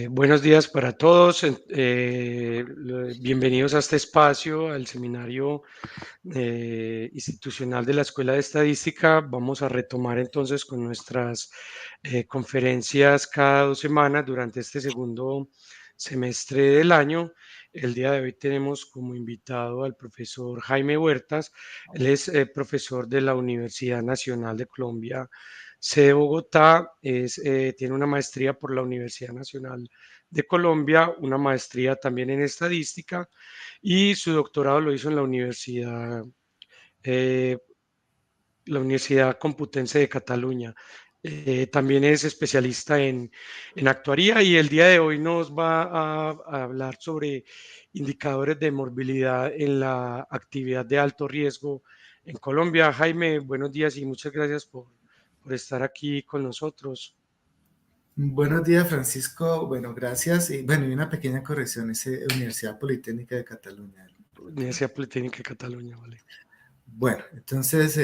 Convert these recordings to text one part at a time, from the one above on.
Buenos días para todos. Bienvenidos a este espacio, al seminario institucional de la Escuela de Estadística. Vamos a retomar entonces con nuestras conferencias cada 2 semanas durante este segundo semestre del año. El día de hoy tenemos como invitado al profesor Jaime Huertas. Él es profesor de la Universidad Nacional de Colombia, sede Bogotá. Tiene una maestría por la Universidad Nacional de Colombia, una maestría también en estadística y su doctorado lo hizo en eh, la Universidad Complutense de Cataluña. También es especialista en actuaría y el día de hoy nos va a hablar sobre indicadores de morbilidad en la actividad de alto riesgo en Colombia. Jaime, buenos días y muchas gracias por estar aquí con nosotros. Buenos días, Francisco. Bueno, gracias. Y bueno, y una pequeña corrección, es Universidad Politécnica de Cataluña. Universidad Politécnica de Cataluña, vale. Bueno, entonces,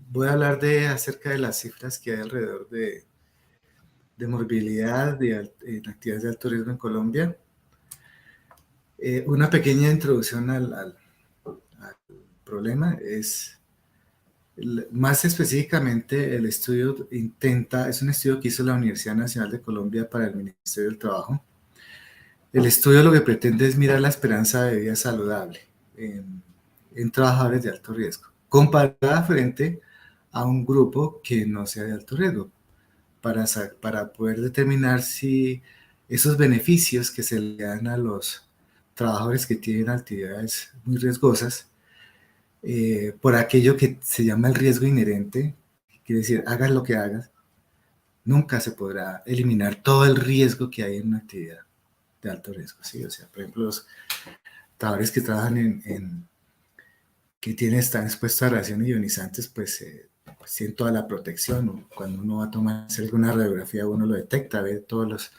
voy a hablar acerca de las cifras que hay alrededor de morbilidad en actividades de alto riesgo en Colombia. Una pequeña introducción al problema es, más específicamente, el estudio es un estudio que hizo la Universidad Nacional de Colombia para el Ministerio del Trabajo. El estudio lo que pretende es mirar la esperanza de vida saludable en trabajadores de alto riesgo, comparada frente a un grupo que no sea de alto riesgo, para poder determinar si esos beneficios que se le dan a los trabajadores que tienen actividades muy riesgosas, por aquello que se llama el riesgo inherente, quiere decir, hagas lo que hagas, nunca se podrá eliminar todo el riesgo que hay en una actividad de alto riesgo, ¿sí? O sea, por ejemplo, los trabajadores que trabajan están expuestos a radiaciones ionizantes, pues tienen toda la protección. Cuando uno va a tomarse alguna radiografía, uno lo detecta, ve todos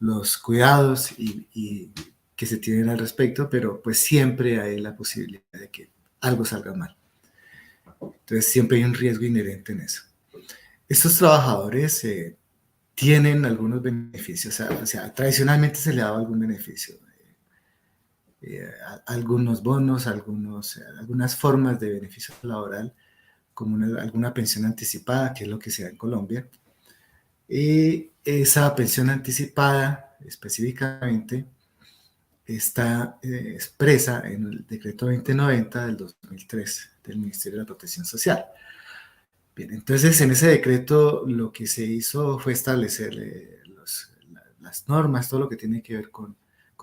los cuidados y que se tienen al respecto, pero pues siempre hay la posibilidad de que algo salga mal. Entonces siempre hay un riesgo inherente en eso. Estos trabajadores tienen algunos beneficios, o sea, tradicionalmente se le ha dado algún beneficio, algunos bonos, algunas formas de beneficio laboral, como alguna pensión anticipada, que es lo que se da en Colombia. Y esa pensión anticipada específicamente está expresa en el decreto 2090 del 2003 del Ministerio de la Protección Social. Bien, entonces en ese decreto lo que se hizo fue establecer las normas, todo lo que tiene que ver con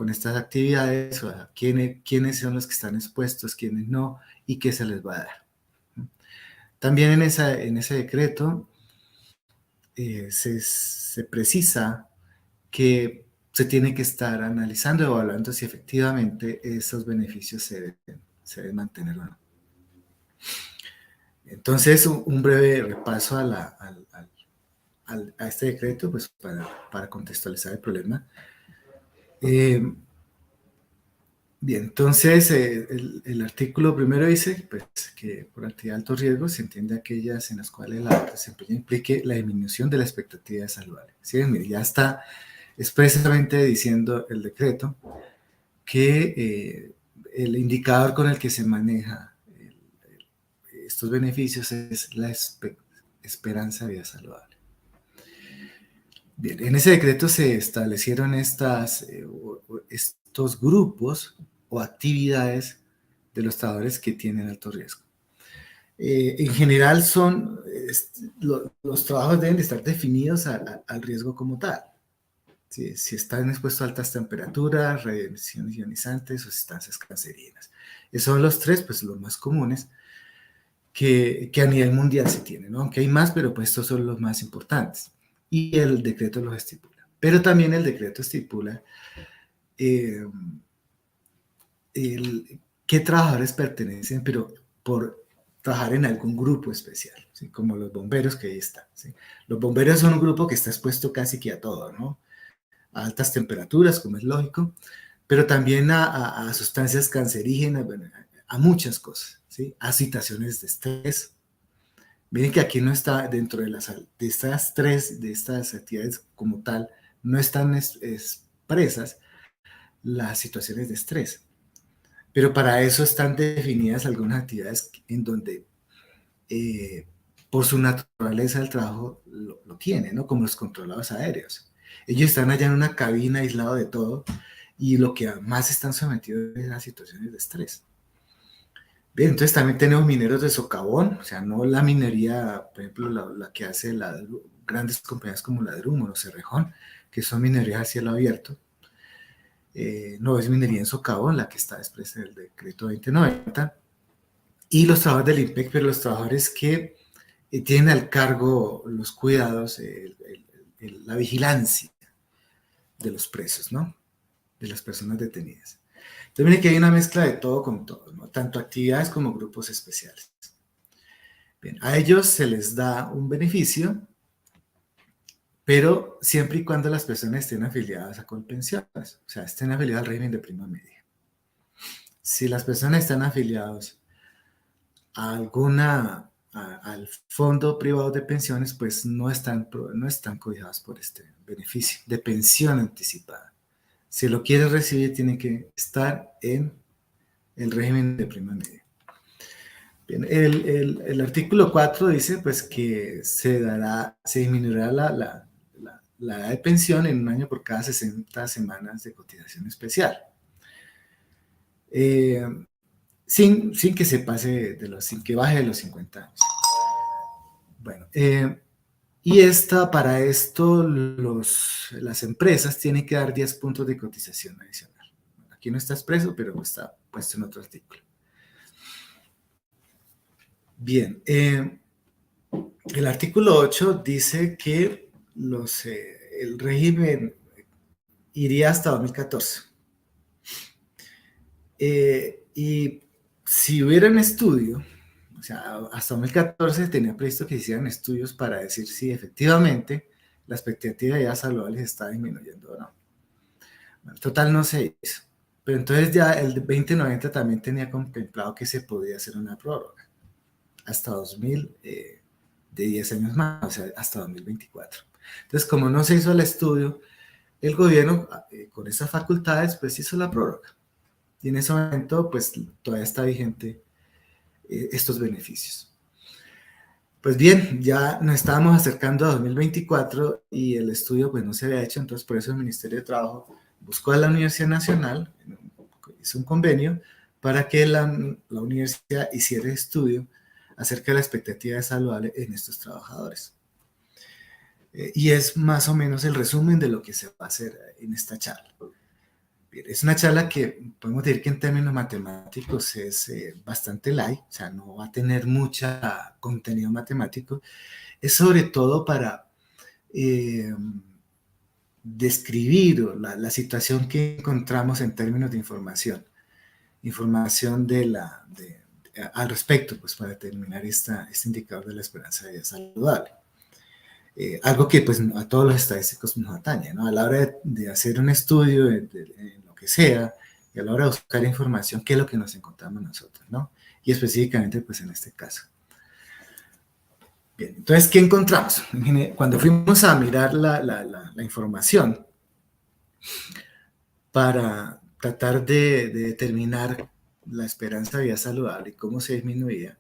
estas actividades, o sea, quiénes son los que están expuestos, quiénes no, y qué se les va a dar. También en ese decreto se precisa que se tiene que estar analizando y evaluando si efectivamente esos beneficios se deben mantener o no. Entonces, un breve repaso a este decreto, pues para contextualizar el problema. Bien, entonces el artículo primero dice pues, que por actividad de alto riesgo se entiende aquellas en las cuales la desempeño implique la disminución de la expectativa de saludable. ¿Sí? Mire, ya está expresamente diciendo el decreto que el indicador con el que se maneja estos beneficios es la esperanza de vida saludable. Bien, en ese decreto se establecieron estos grupos o actividades de los trabajadores que tienen alto riesgo. En general los trabajos deben de estar definidos al riesgo como tal. Si están expuestos a altas temperaturas, radiaciones ionizantes o sustancias cancerígenas. Esos son los tres, pues los más comunes que a nivel mundial se tienen, ¿no? Aunque hay más, pero pues estos son los más importantes. Y el decreto los estipula. Pero también el decreto estipula qué trabajadores pertenecen, pero por trabajar en algún grupo especial, ¿sí? Como los bomberos que ahí están, ¿sí? Los bomberos son un grupo que está expuesto casi que a todo, ¿no? A altas temperaturas, como es lógico, pero también a sustancias cancerígenas, bueno, a muchas cosas, ¿sí? A situaciones de estrés. Miren que aquí no está dentro de estas actividades como tal, no están expresas las situaciones de estrés. Pero para eso están definidas algunas actividades en donde, por su naturaleza, el trabajo lo tiene, ¿no? Como los controlados aéreos. Ellos están allá en una cabina aislado de todo y lo que más están sometidos es a situaciones de estrés. Bien, entonces también tenemos mineros de socavón, o sea, no la minería, por ejemplo, la que hace grandes compañías como Ladrum o Cerrejón, que son minerías a cielo abierto. No es minería en socavón, la que está expresa en el decreto 2090. Y los trabajadores del IMPEC, pero los trabajadores que tienen al cargo los cuidados, la vigilancia de los presos, ¿no? De las personas detenidas. Entonces, miren que hay una mezcla de todo con todo, ¿no? Tanto actividades como grupos especiales. Bien, a ellos se les da un beneficio, pero siempre y cuando las personas estén afiliadas a Colpensiones, o sea, estén afiliadas al régimen de prima media. Si las personas están afiliadas a al fondo privado de pensiones, pues no están cobijadas por este beneficio de pensión anticipada. Si lo quieren recibir, tiene que estar en el régimen de prima media. Bien, el artículo 4 dice pues que se disminuirá la edad de pensión en un año por cada 60 semanas de cotización especial. Sin que se pase sin que baje de los 50 años. Bueno, y para esto las empresas tienen que dar 10 puntos de cotización adicional. Aquí no está expreso, pero está puesto en otro artículo. Bien, el artículo 8 dice que el régimen iría hasta 2014. Y si hubiera un estudio, o sea, hasta 2014 tenía previsto que se hicieran estudios para decir si efectivamente la expectativa de vida saludable está disminuyendo o no. Bueno, total no se hizo. Pero entonces ya el 2090 también tenía contemplado que se podía hacer una prórroga hasta 2000, de 10 años más, o sea, hasta 2024. Entonces, como no se hizo el estudio, el gobierno, con esas facultades, pues hizo la prórroga. Y en ese momento, pues todavía está vigente estos beneficios. Pues bien, ya nos estábamos acercando a 2024 y el estudio pues no se había hecho, entonces por eso el Ministerio de Trabajo buscó a la Universidad Nacional, hizo un convenio para que la universidad hiciera estudio acerca de la expectativa de saludable en estos trabajadores. Y es más o menos el resumen de lo que se va a hacer en esta charla. Es una charla que podemos decir que en términos matemáticos es bastante light, o sea, no va a tener mucho contenido matemático. Es sobre todo para describir la situación que encontramos en términos de información al respecto, pues para determinar este indicador de la esperanza de vida saludable. Algo que pues a todos los estadísticos nos atañe, ¿no? A la hora de hacer un estudio en lo que sea, y a la hora de buscar información, ¿qué es lo que nos encontramos nosotros, ¿no? Y específicamente pues en este caso. Bien, entonces, ¿qué encontramos? Cuando fuimos a mirar la información para tratar de determinar la esperanza de vida saludable y cómo se disminuía,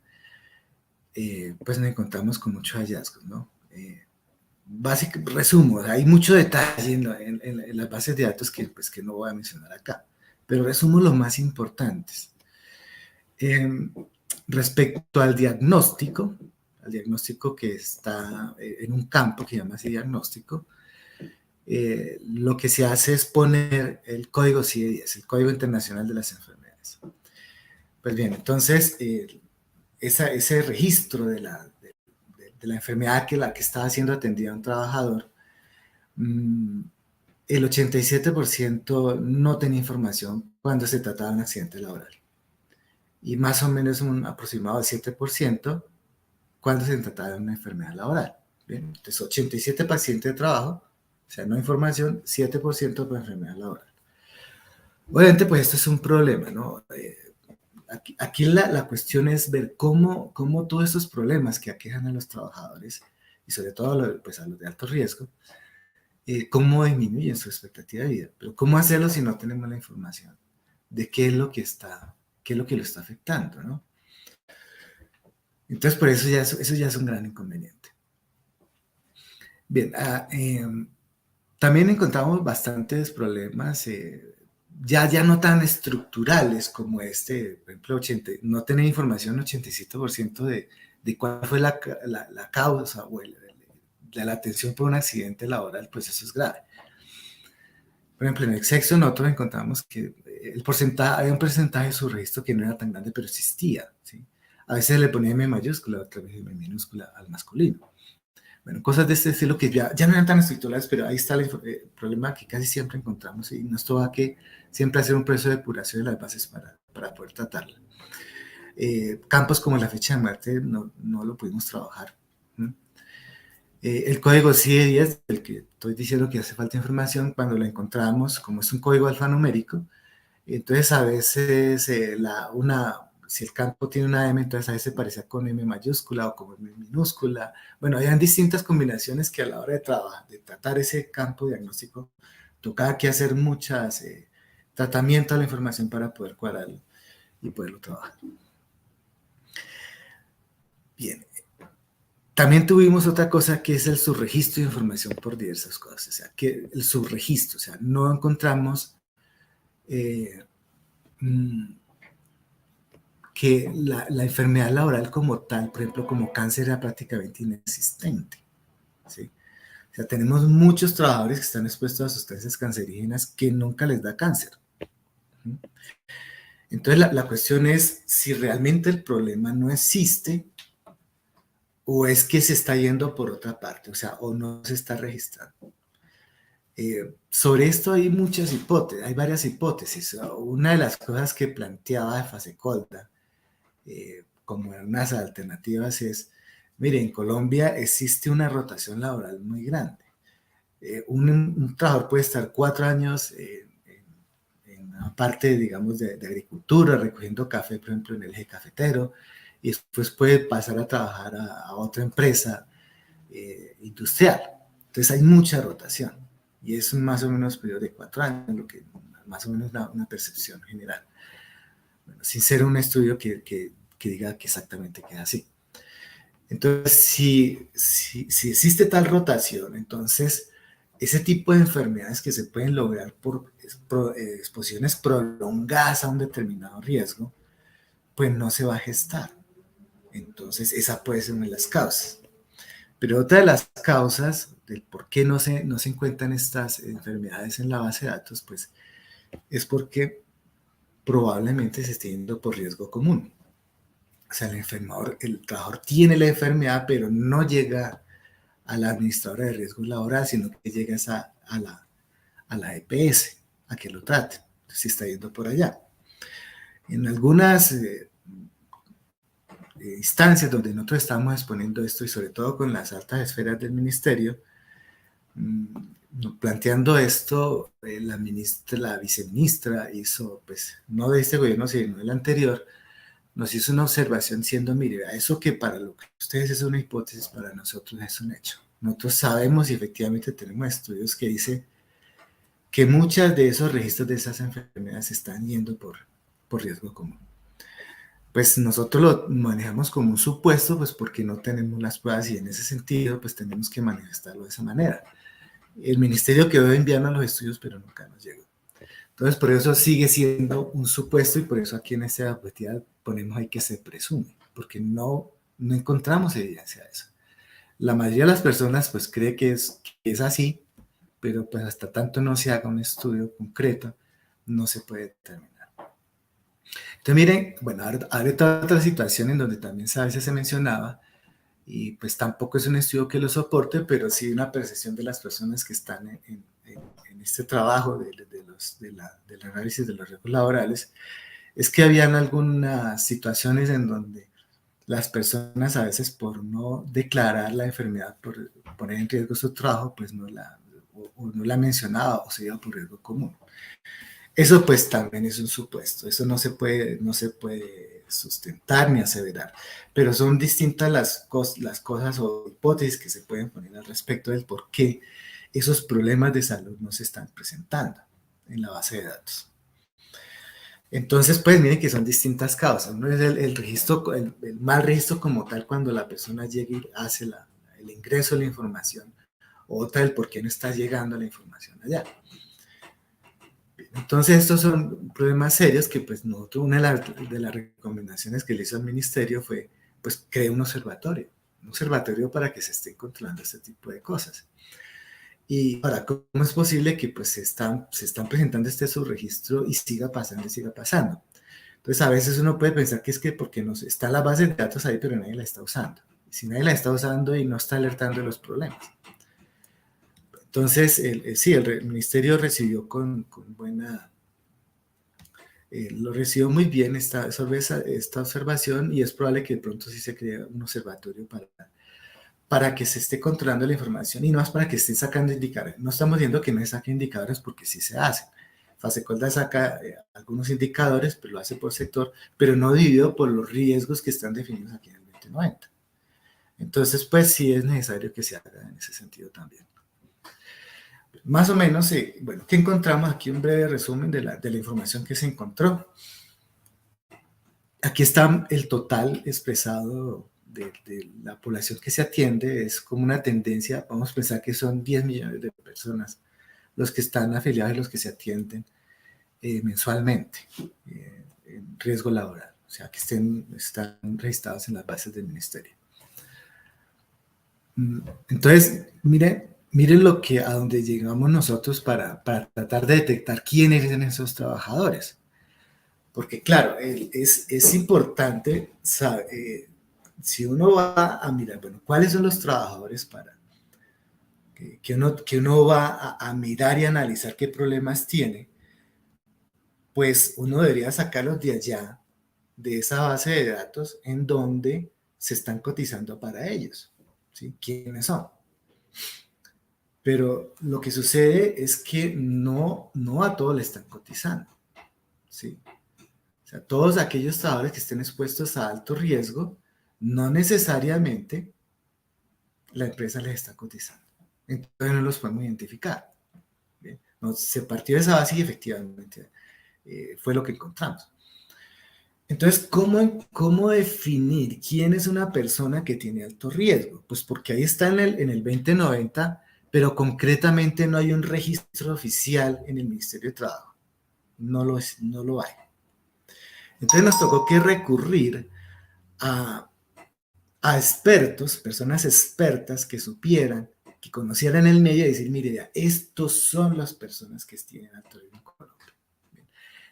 pues nos encontramos con muchos hallazgos, ¿no? Resumo, hay mucho detalle en las bases de datos que no voy a mencionar acá, pero resumo los más importantes. Respecto al diagnóstico que está en un campo que se llama así diagnóstico, lo que se hace es poner el código CIE-10, el Código Internacional de las Enfermedades. Pues bien, entonces, ese registro de la enfermedad que estaba siendo atendida a un trabajador, el 87% no tenía información cuando se trataba de un accidente laboral. Y más o menos un aproximado del 7% cuando se trataba de una enfermedad laboral. Bien, entonces 87 pacientes de trabajo, o sea, no información, 7% por enfermedad laboral. Obviamente, pues esto es un problema, ¿no? Aquí la cuestión es ver cómo todos estos problemas que aquejan a los trabajadores, y sobre todo pues a los de alto riesgo, cómo disminuyen su expectativa de vida. Pero ¿cómo hacerlo si no tenemos la información de qué es lo que lo está afectando, ¿no? Entonces, por eso eso ya es un gran inconveniente. Bien, también encontramos bastantes problemas, ya no tan estructurales como este, por ejemplo, no tener información 87% de cuál fue la causa o de la atención por un accidente laboral, pues eso es grave. Por ejemplo, en el sexo nosotros encontramos que había un porcentaje de su registro que no era tan grande, pero existía, ¿sí? A veces le ponía M mayúscula, otra vez M minúscula al masculino. Bueno, cosas de este estilo que ya no eran tan estructurales, pero ahí está el problema que casi siempre encontramos y nos toca que siempre hacer un proceso de depuración de las bases para poder tratarla. Campos como la fecha de muerte no lo pudimos trabajar. El código CIE-10, del que estoy diciendo que hace falta información, cuando lo encontramos, como es un código alfanumérico, entonces a veces si el campo tiene una M, entonces a veces parecía con M mayúscula o con M minúscula. Bueno, habían distintas combinaciones que a la hora de tratar ese campo diagnóstico, tocaba que hacer muchas tratamientos a la información para poder cuadrarlo y poderlo trabajar. Bien. También tuvimos otra cosa que es el subregistro de información por diversas cosas. O sea, que el subregistro, o sea, no encontramos que la enfermedad laboral como tal, por ejemplo, como cáncer, era prácticamente inexistente, ¿sí? O sea, tenemos muchos trabajadores que están expuestos a sustancias cancerígenas que nunca les da cáncer. Entonces, la cuestión es si realmente el problema no existe o es que se está yendo por otra parte, o sea, o no se está registrando. Sobre esto hay muchas hipótesis, hay varias hipótesis. Una de las cosas que planteaba Fasecolda como unas alternativas es, mire, en Colombia existe una rotación laboral muy grande. Un trabajador puede estar 4 años en una parte, digamos, de agricultura, recogiendo café, por ejemplo, en el eje cafetero, y después puede pasar a trabajar a otra empresa industrial. Entonces hay mucha rotación, y es más o menos un periodo de 4 años, lo que más o menos una percepción general. Bueno, sin ser un estudio que diga que exactamente queda así. Entonces, si existe tal rotación, entonces ese tipo de enfermedades que se pueden lograr por exposiciones prolongadas a un determinado riesgo, pues no se va a gestar. Entonces, esa puede ser una de las causas. Pero otra de las causas del por qué no se encuentran estas enfermedades en la base de datos, pues es porque probablemente se esté yendo por riesgo común. O sea, el trabajador tiene la enfermedad, pero no llega a la administradora de riesgos laborales, sino que llega a la EPS, a que lo trate. Entonces, se está yendo por allá. En algunas instancias donde nosotros estamos exponiendo esto, y sobre todo con las altas esferas del ministerio, planteando esto, la viceministra hizo, pues, no de este gobierno, sino del anterior, nos hizo una observación siendo, mire, eso que para lo que ustedes es una hipótesis, para nosotros es un hecho. Nosotros sabemos y efectivamente tenemos estudios que dicen que muchas de esos registros de esas enfermedades están yendo por riesgo común. Pues nosotros lo manejamos como un supuesto, pues porque no tenemos las pruebas y en ese sentido, pues tenemos que manifestarlo de esa manera. El ministerio quedó enviando los estudios, pero nunca nos llegó. Entonces, por eso sigue siendo un supuesto y por eso aquí en esta diapositiva ponemos ahí que se presume, porque no encontramos evidencia de eso. La mayoría de las personas pues cree que es así, pero pues hasta tanto no se haga un estudio concreto, no se puede determinar. Entonces miren, bueno, ahora otra situación en donde también a veces se mencionaba, y pues tampoco es un estudio que lo soporte, pero sí una percepción de las personas que están en este trabajo del análisis de los riesgos laborales, es que habían algunas situaciones en donde las personas a veces por no declarar la enfermedad, por poner en riesgo su trabajo, pues no la mencionaba o se iba por riesgo común. Eso pues también es un supuesto, eso no se puede sustentar ni aseverar, pero son distintas las cosas o hipótesis que se pueden poner al respecto del por qué esos problemas de salud no se están presentando en la base de datos. Entonces, pues miren que son distintas causas. Uno es el registro, el mal registro como tal cuando la persona llega y hace el ingreso de la información. Otra, el por qué no está llegando la información allá. Entonces, estos son problemas serios que pues nosotros, una de las recomendaciones que le hizo al ministerio fue, pues, cree un observatorio para que se esté controlando este tipo de cosas. Y para cómo es posible que pues se están presentando este subregistro y siga pasando y siga pasando. Entonces, a veces uno puede pensar que es que porque nos está la base de datos ahí, pero nadie la está usando. Si nadie la está usando y no está alertando de los problemas. Entonces, sí, el ministerio recibió con buena, lo recibió muy bien esta observación y es probable que de pronto sí se cree un observatorio para que se esté controlando la información y no es para que estén sacando indicadores. No estamos diciendo que no se saquen indicadores porque sí se hacen. Fasecolda saca algunos indicadores, pero lo hace por sector, pero no dividido por los riesgos que están definidos aquí en el 2090. Entonces, pues sí es necesario que se haga en ese sentido también. Más o menos, bueno, ¿qué encontramos? Aquí un breve resumen de la información que se encontró. Aquí está el total expresado de la población que se atiende, es como una tendencia, vamos a pensar que son 10 millones de personas los que están afiliados y los que se atienden mensualmente en riesgo laboral, o sea, que están registrados en las bases del ministerio. Entonces, miren a donde llegamos nosotros para tratar de detectar quiénes son esos trabajadores. Porque claro, es importante saber, si uno va a mirar, bueno, ¿cuáles son los trabajadores para que uno va a mirar y analizar qué problemas tiene? Pues uno debería sacarlos de allá, de esa base de datos en donde se están cotizando para ellos, ¿sí? ¿Quiénes son? Pero lo que sucede es que no a todos le están cotizando, ¿sí? O sea, todos aquellos trabajadores que estén expuestos a alto riesgo, no necesariamente la empresa les está cotizando. Entonces no los podemos identificar. ¿Bien? Se partió de esa base y efectivamente fue lo que encontramos. Entonces, ¿cómo definir quién es una persona que tiene alto riesgo? Pues porque ahí está en el 2090, pero concretamente no hay un registro oficial en el Ministerio de Trabajo. No lo hay. Entonces nos tocó que recurrir a expertos, personas expertas que supieran, que conocieran el medio y decir, mire, ya, estos son las personas que tienen alto riesgo en Colombia.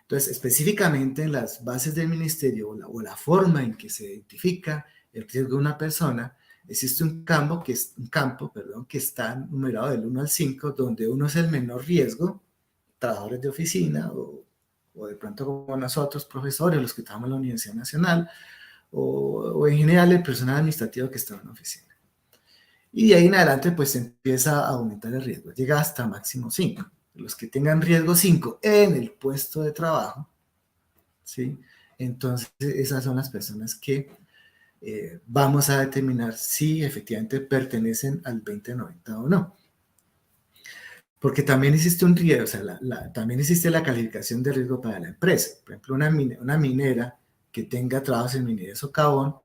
Entonces, específicamente en las bases del ministerio o la forma en que se identifica el riesgo de una persona, existe un campo que está numerado del 1 al 5, donde uno es el menor riesgo, trabajadores de oficina o de pronto como nosotros, profesores, los que trabajamos en la Universidad Nacional, o en general el personal administrativo que está en la oficina. Y de ahí en adelante pues se empieza a aumentar el riesgo, llega hasta máximo 5. Los que tengan riesgo 5 en el puesto de trabajo, ¿sí? Entonces esas son las personas que vamos a determinar si efectivamente pertenecen al 2090 o no. Porque también existe un riesgo, o sea, también existe la calificación de riesgo para la empresa. Por ejemplo, una minera que tenga trabajos en minería de socavón,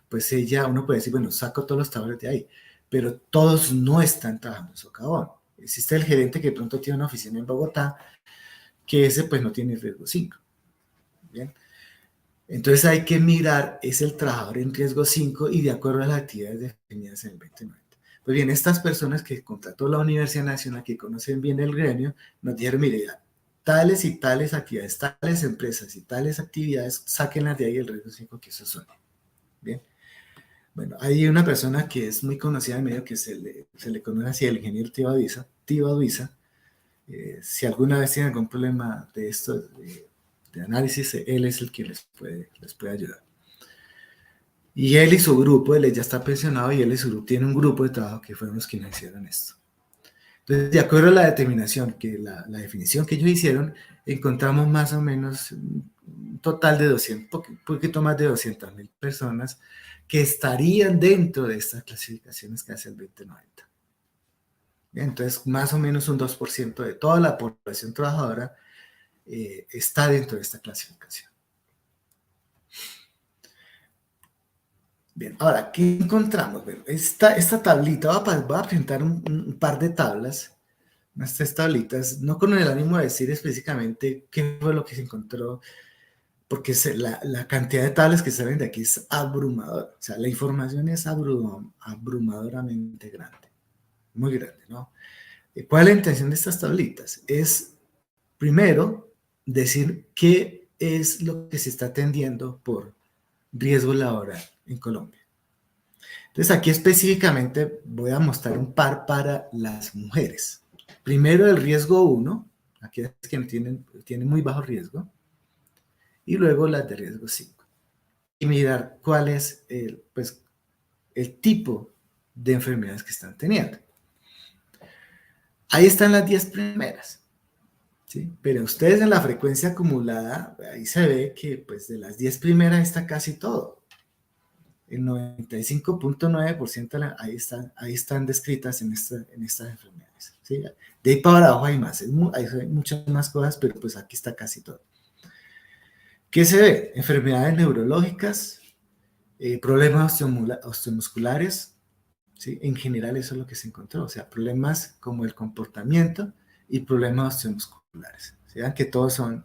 pues uno puede decir, bueno, saco todos los trabajadores de ahí, pero todos no están trabajando en socavón. Existe el gerente que de pronto tiene una oficina en Bogotá, que ese pues no tiene riesgo 5. Bien. Entonces hay que mirar, es el trabajador en riesgo 5 y de acuerdo a las actividades definidas en el 2090. Pues bien, estas personas que contrató la Universidad Nacional, que conocen bien el gremio, nos dijeron, mire, tales y tales actividades, tales empresas y tales actividades, sáquenlas de ahí el riesgo 5 que esos son. Bien. Bueno, hay una persona que es muy conocida en medio que se le conoce así, el ingeniero Tibaduiza. Si alguna vez tienen algún problema de esto, de análisis, él es el que les puede ayudar. Y él y su grupo, él ya está pensionado y él y su grupo tienen un grupo de trabajo que fueron los que hicieron esto. Entonces, de acuerdo a la determinación, la definición que ellos hicieron, encontramos más o menos un total de 200, un poquito más de 200.000 personas que estarían dentro de estas clasificaciones que hace el 2090. Entonces, más o menos un 2% de toda la población trabajadora está dentro de esta clasificación. Bien, ahora, ¿qué encontramos? Bueno, esta tablita, voy a presentar un par de tablas, unas 3 tablitas, no con el ánimo de decir específicamente qué fue lo que se encontró, porque la cantidad de tablas que salen de aquí es abrumadora. O sea, la información es abrumadoramente grande, muy grande, ¿no? ¿Cuál es la intención de estas tablitas? Es, primero, decir qué es lo que se está atendiendo por riesgo laboral en Colombia. Entonces, aquí específicamente voy a mostrar un par para las mujeres. Primero, el riesgo 1, aquellas que tienen muy bajo riesgo, y luego las de riesgo 5. Y mirar cuál es el tipo de enfermedades que están teniendo. Ahí están las 10 primeras, ¿sí? Pero ustedes en la frecuencia acumulada, ahí se ve que pues de las 10 primeras está casi todo. El 95.9% ahí están descritas en estas enfermedades, ¿sí? De ahí para abajo hay más, hay muchas más cosas, pero pues aquí está casi todo. ¿Qué se ve? Enfermedades neurológicas, problemas osteomusculares, ¿sí? En general eso es lo que se encontró, o sea, problemas como el comportamiento y problemas osteomusculares. Vean que todos son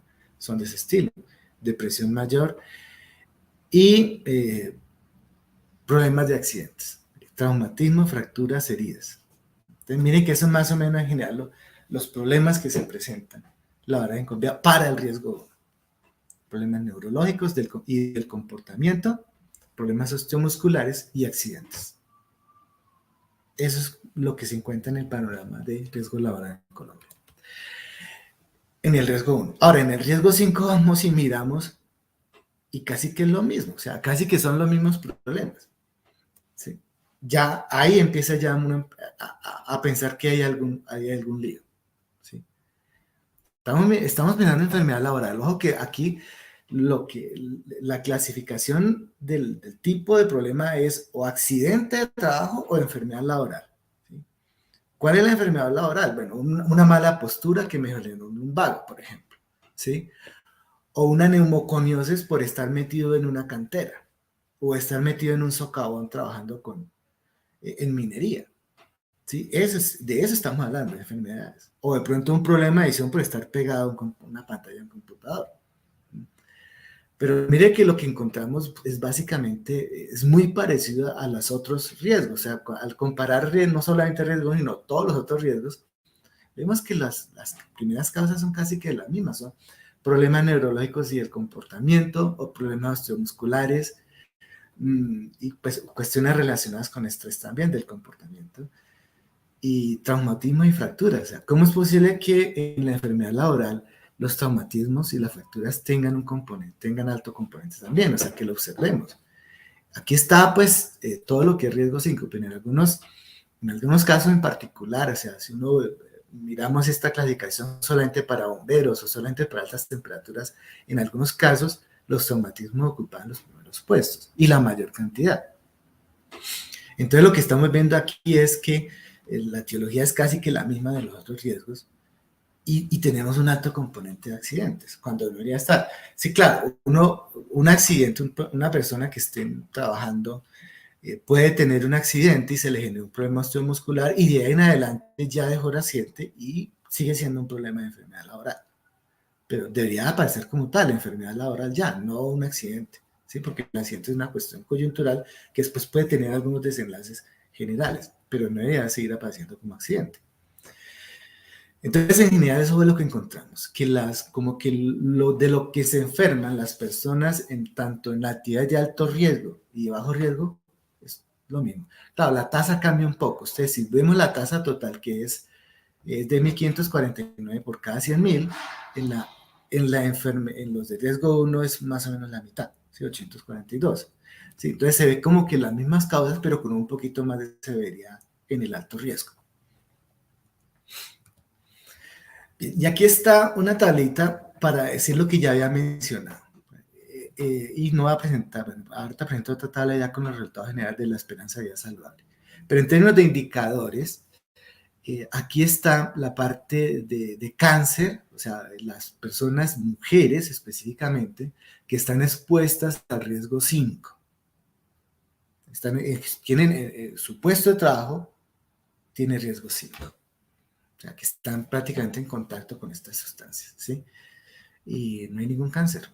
de ese estilo, depresión mayor y problemas de accidentes, traumatismo, fracturas, heridas. Entonces miren que eso es más o menos en general los problemas que se presentan a la hora de Colombia para el riesgo. Problemas neurológicos y del comportamiento, problemas osteomusculares y accidentes. Eso es lo que se encuentra en el panorama de riesgo laboral en Colombia. En el riesgo 1. Ahora, en el riesgo 5 vamos y miramos y casi que es lo mismo, o sea, casi que son los mismos problemas. ¿Sí? Ya ahí empieza ya uno a pensar que hay algún lío. ¿Sí? Estamos mirando enfermedad laboral. Ojo que aquí la clasificación del tipo de problema es o accidente de trabajo o enfermedad laboral. ¿Sí? ¿Cuál es la enfermedad laboral? Bueno, una mala postura que me generó un lumbago, por ejemplo, ¿sí? O una neumoconiosis por estar metido en una cantera o estar metido en un socavón trabajando en minería, ¿sí? De eso estamos hablando, de enfermedades. O de pronto un problema de visión por estar pegado a una pantalla de un computador. Pero mire que lo que encontramos es básicamente, es muy parecido a los otros riesgos. O sea, al comparar no solamente riesgos, sino todos los otros riesgos, vemos que las primeras causas son casi que las mismas. Son problemas neurológicos y el comportamiento, o problemas osteomusculares, y pues cuestiones relacionadas con estrés también del comportamiento, y traumatismo y fracturas. O sea, ¿cómo es posible que en la enfermedad laboral los traumatismos y las fracturas tengan alto componente también? O sea, que lo observemos. Aquí está, pues, todo lo que es riesgo síncope. En algunos casos en particular, o sea, si uno miramos esta clasificación solamente para bomberos o solamente para altas temperaturas, en algunos casos los traumatismos ocupan los primeros puestos y la mayor cantidad. Entonces lo que estamos viendo aquí es que la etiología es casi que la misma de los otros riesgos y tenemos un alto componente de accidentes, cuando debería estar. Sí, claro, un accidente, una persona que esté trabajando puede tener un accidente y se le genera un problema osteomuscular y de ahí en adelante ya dejó el accidente y sigue siendo un problema de enfermedad laboral. Pero debería aparecer como tal, enfermedad laboral ya, no un accidente, ¿sí? Porque el accidente es una cuestión coyuntural que después puede tener algunos desenlaces generales, pero no debería seguir apareciendo como accidente. Entonces, en general, eso es lo que encontramos, que de lo que se enferman las personas tanto en la actividad de alto riesgo y de bajo riesgo, es lo mismo. Claro, la tasa cambia un poco. Ustedes, si vemos la tasa total, que es de 1.549 por cada 100.000, en los de riesgo 1 es más o menos la mitad, ¿sí? 842. ¿Sí? Entonces se ve como que las mismas causas, pero con un poquito más de severidad en el alto riesgo. Y aquí está una tablita para decir lo que ya había mencionado. Y no voy a presentar, ahorita presento otra tabla ya con los resultados generales de la esperanza de vida saludable. Pero en términos de indicadores, aquí está la parte de cáncer, o sea, las personas, mujeres específicamente, que están expuestas al riesgo 5. Tienen su puesto de trabajo, tiene riesgo 5. O sea, que están prácticamente en contacto con estas sustancias, ¿sí? Y no hay ningún cáncer.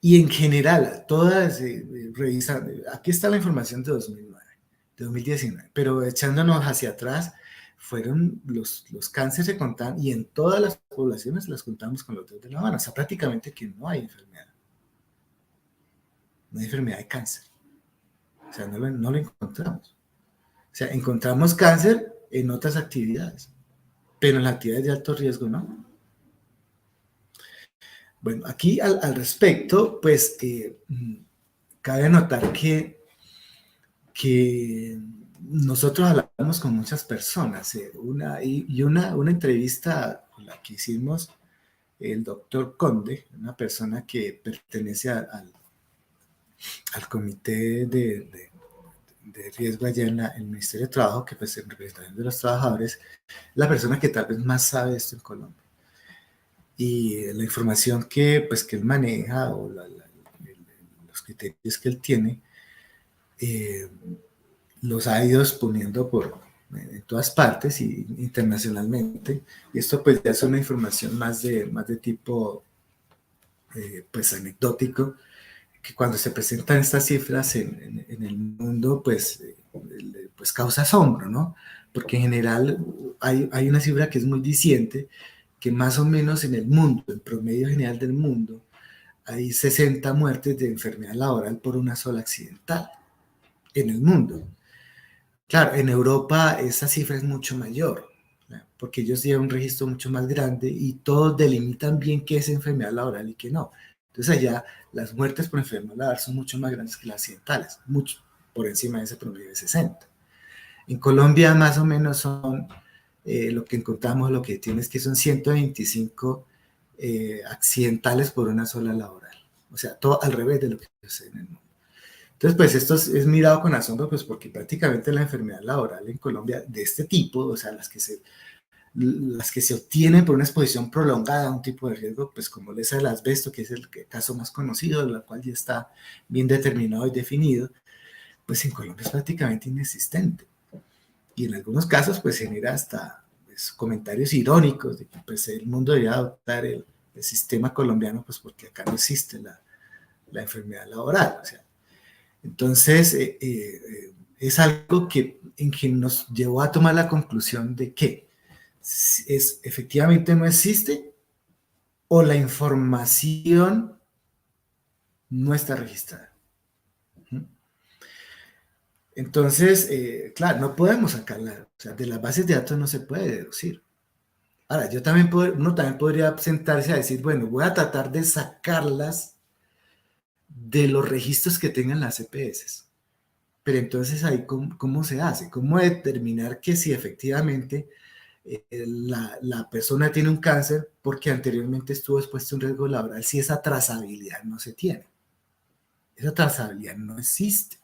Y en general, todas, revisan, aquí está la información de 2009, de 2019, pero echándonos hacia atrás, fueron los cánceres se contaban, y en todas las poblaciones las contamos con los dedos de la mano. O sea, prácticamente que no hay enfermedad. No hay enfermedad de cáncer. O sea, no lo encontramos. O sea, encontramos cáncer en otras actividades, pero en las actividades de alto riesgo no. Bueno, aquí al respecto, pues cabe notar que nosotros hablamos con muchas personas. Una entrevista con la que hicimos el doctor Conde, una persona que pertenece al comité de riesgo allá en el Ministerio de Trabajo, que pues en representación de los trabajadores, la persona que tal vez más sabe de esto en Colombia. Y la información que él maneja o los criterios que él tiene, los ha ido exponiendo en todas partes y internacionalmente. Y esto pues ya es una información más de tipo pues anecdótico, que cuando se presentan estas cifras en el mundo pues causa asombro, ¿no? Porque en general hay una cifra que es muy diciente, que más o menos en el mundo, en promedio general del mundo, hay 60 muertes de enfermedad laboral por una sola accidental en el mundo. Claro, en Europa esa cifra es mucho mayor, ¿no? Porque ellos llevan un registro mucho más grande y todos delimitan bien qué es enfermedad laboral y qué no. Entonces allá las muertes por enfermedad laboral son mucho más grandes que las accidentales, mucho por encima de ese promedio de 60. En Colombia más o menos son, lo que encontramos, lo que tienes que son 125 accidentales por una sola laboral. O sea, todo al revés de lo que sucede en el mundo. Entonces, pues esto es mirado con asombro, pues porque prácticamente la enfermedad laboral en Colombia de este tipo, o sea, las que se obtienen por una exposición prolongada a un tipo de riesgo, pues como es el asbesto, que es el caso más conocido, el cual ya está bien determinado y definido, pues en Colombia es prácticamente inexistente. Y en algunos casos, pues genera hasta pues, comentarios irónicos de que pues, el mundo debería adoptar el sistema colombiano, pues porque acá no existe la enfermedad laboral. O sea, entonces, es algo en que nos llevó a tomar la conclusión de que efectivamente no existe o la información no está registrada. Entonces, claro, no podemos sacarla, o sea, de las bases de datos no se puede deducir. Ahora, uno también podría sentarse a decir, bueno, voy a tratar de sacarlas de los registros que tengan las EPS. Pero entonces ahí, ¿cómo se hace? ¿Cómo determinar que si efectivamente la persona tiene un cáncer porque anteriormente estuvo expuesto a un riesgo laboral si esa trazabilidad no se tiene? Esa trazabilidad no existe.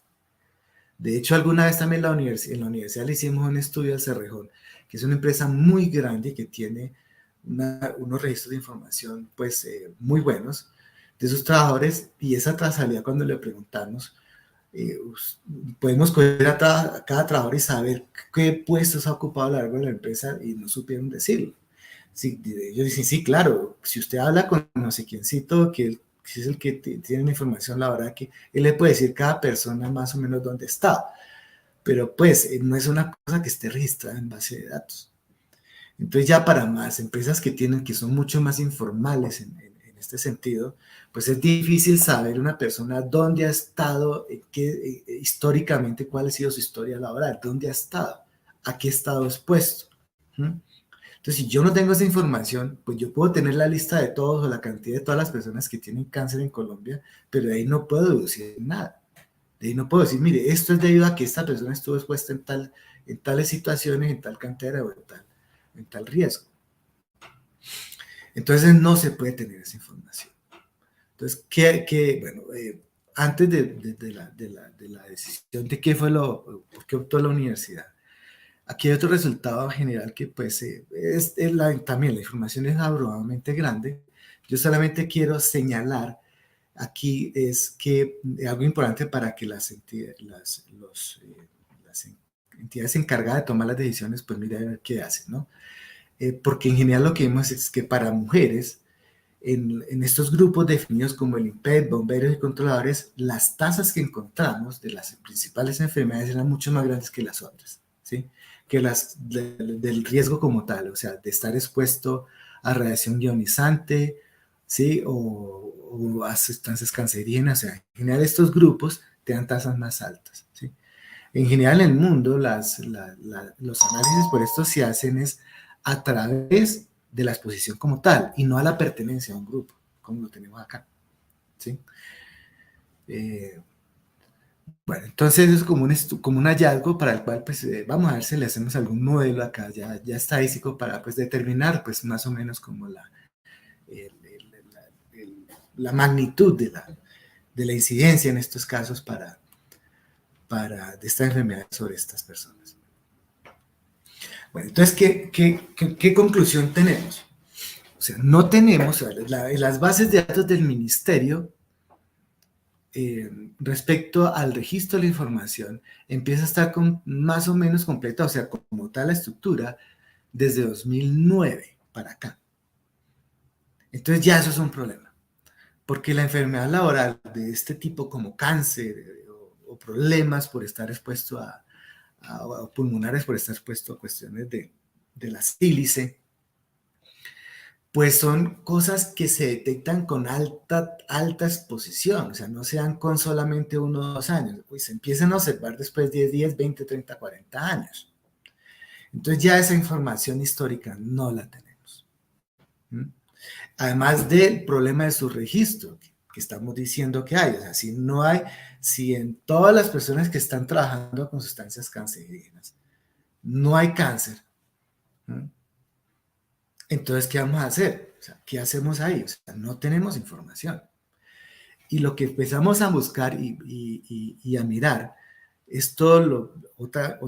De hecho, alguna vez también en la universidad le hicimos un estudio al Cerrejón, que es una empresa muy grande que tiene unos registros de información pues muy buenos de sus trabajadores, y esa trazabilidad, cuando le preguntamos, podemos coger a cada trabajador y saber qué puestos ha ocupado a lo largo de la empresa, y no supieron decirlo. Sí, ellos dicen, sí, claro, si usted habla con no sé quiéncito, que es el que tiene la información, la verdad que él le puede decir cada persona más o menos dónde está, pero pues no es una cosa que esté registrada en base de datos. Entonces ya para más empresas que son mucho más informales en este sentido, pues es difícil saber una persona dónde ha estado, históricamente cuál ha sido su historia laboral, dónde ha estado, a qué ha estado expuesto. Entonces, si yo no tengo esa información, pues yo puedo tener la lista de todos o la cantidad de todas las personas que tienen cáncer en Colombia, pero de ahí no puedo deducir nada. De ahí no puedo decir, mire, esto es debido a que esta persona estuvo expuesta en tales situaciones, en tal cantera o en tal riesgo. Entonces no se puede tener esa información. Entonces, bueno, antes de la decisión de por qué optó la universidad, Aquí hay otro resultado general que pues también la información es abrumadoramente grande. Yo solamente quiero señalar aquí es que algo importante para que las entidades encargadas de tomar las decisiones, pues mira a ver qué hacen, ¿no? Porque en general lo que vemos es que para mujeres, en estos grupos definidos como el INPET, bomberos y controladores, las tasas que encontramos de las principales enfermedades eran mucho más grandes que las otras, ¿sí? Que del riesgo como tal, o sea, de estar expuesto a radiación ionizante, ¿sí? O a sustancias cancerígenas, o sea, en general estos grupos te dan tasas más altas, ¿sí? En general en el mundo, los análisis por esto se hacen es a través de la exposición como tal y no a la pertenencia a un grupo, como lo tenemos acá, ¿sí? Eh, bueno, entonces es como un hallazgo para el cual, pues, vamos a ver si le hacemos algún modelo acá ya estadístico para, pues, determinar, pues, más o menos como el- el- la magnitud de la incidencia en estos casos de esta enfermedad sobre estas personas. Bueno, entonces, ¿qué conclusión tenemos? O sea, no tenemos, o sea, las bases de datos del ministerio respecto al registro de la información empieza a estar más o menos completa, o sea, como tal la estructura, desde 2009 para acá. Entonces ya eso es un problema, porque la enfermedad laboral de este tipo como cáncer o problemas por estar expuesto o pulmonares por estar expuesto a cuestiones de la sílice, pues son cosas que se detectan con alta exposición, o sea, no se dan con solamente 1 o 2 años, pues se empiezan a observar después de 10, 20, 30, 40 años. Entonces ya esa información histórica no la tenemos. ¿Mm? Además del problema de su registro, que estamos diciendo que hay, o sea, si en todas las personas que están trabajando con sustancias cancerígenas no hay cáncer, ¿Mm? Entonces, ¿qué vamos a hacer? O sea, ¿qué hacemos ahí? O sea, no tenemos información. Y lo que empezamos a buscar y a mirar es otra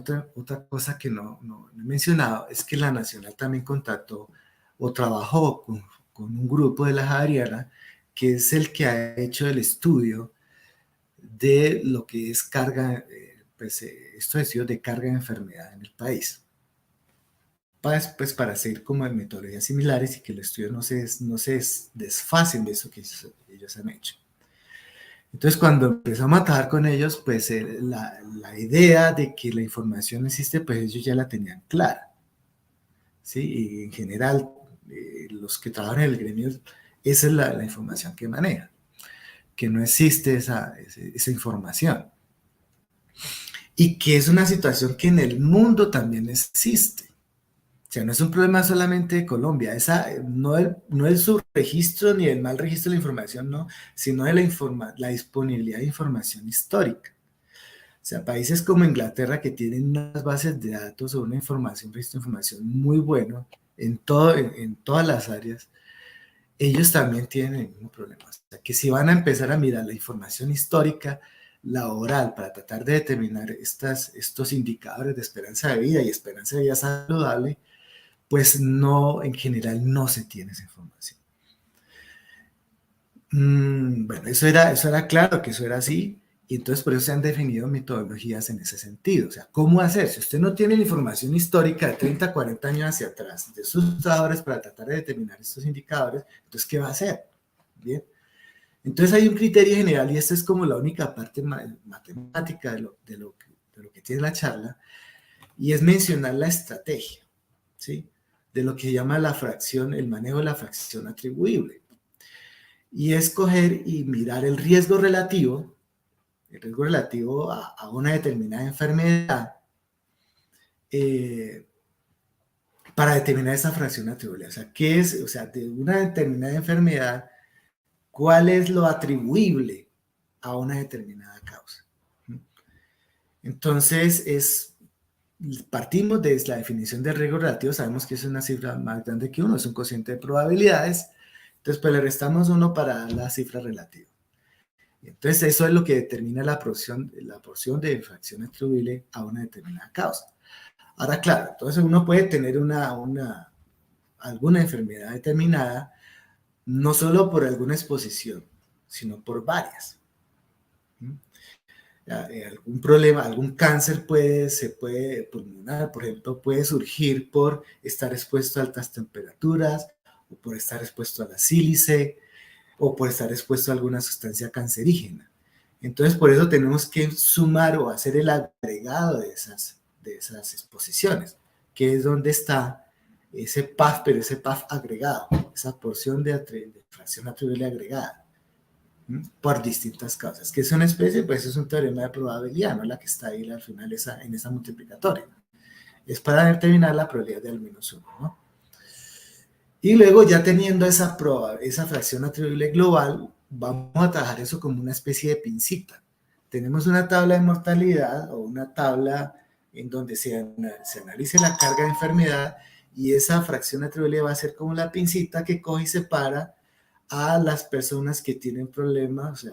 cosa que no he mencionado, es que la Nacional también contactó o trabajó con un grupo de la Javeriana, que es el que ha hecho el estudio de lo que es carga, estos estudios de carga de enfermedad en el país. Pues para seguir como en metodologías similares y que los estudios no se desfasen de eso que ellos han hecho. Entonces, cuando empezamos a trabajar con ellos, pues la idea de que la información existe, pues ellos ya la tenían clara, ¿sí? Y en general, los que trabajan en el gremio, esa es la información que manejan, que no existe esa información. Y que es una situación que en el mundo también existe. O sea, no es un problema solamente de Colombia, no el subregistro ni el mal registro de la información, no, sino de la disponibilidad de información histórica. O sea, países como Inglaterra que tienen unas bases de datos o una información, registro de información muy bueno en todas las áreas, ellos también tienen el mismo problema. O sea, que si van a empezar a mirar la información histórica, laboral, para tratar de determinar estos indicadores de esperanza de vida y esperanza de vida saludable, pues no, en general no se tiene esa información. Bueno, eso era claro que eso era así, y entonces por eso se han definido metodologías en ese sentido. O sea, ¿cómo hacer? Si usted no tiene la información histórica de 30, 40 años hacia atrás de sus trabajadores para tratar de determinar estos indicadores, entonces, ¿qué va a hacer? Bien. Entonces hay un criterio general, y esta es como la única parte matemática de lo que tiene la charla, y es mencionar la estrategia, ¿sí? De lo que se llama la fracción, el manejo de la fracción atribuible. Y es coger y mirar el riesgo relativo a una determinada enfermedad, eh, para determinar esa fracción atribuible. O sea, ¿qué es? O sea, de una determinada enfermedad, ¿cuál es lo atribuible a una determinada causa? Entonces, partimos de la definición de riesgo relativo, sabemos que es una cifra más grande que 1, es un cociente de probabilidades, entonces pues le restamos 1 para dar la cifra relativa. Entonces eso es lo que determina la porción de fracción atribuible a una determinada causa. Ahora, claro, entonces uno puede tener alguna enfermedad determinada, no solo por alguna exposición, sino por varias. Algún problema, algún cáncer pulmonar, por ejemplo, puede surgir por estar expuesto a altas temperaturas, o por estar expuesto a la sílice, o por estar expuesto a alguna sustancia cancerígena. Entonces, por eso tenemos que sumar o hacer el agregado de esas exposiciones, que es donde está ese PAF, pero ese PAF agregado, esa porción de fracción atribuible agregada, por distintas causas. Que es una especie, pues es un teorema de probabilidad, no la que está ahí al final en esa multiplicatoria. Es para determinar la probabilidad de al menos uno, ¿no? Y luego, ya teniendo esa fracción atribuible global, vamos a trabajar eso como una especie de pincita. Tenemos una tabla de mortalidad o una tabla en donde se analice la carga de enfermedad, y esa fracción atribuible va a ser como la pincita que coge y separa a las personas que tienen problemas,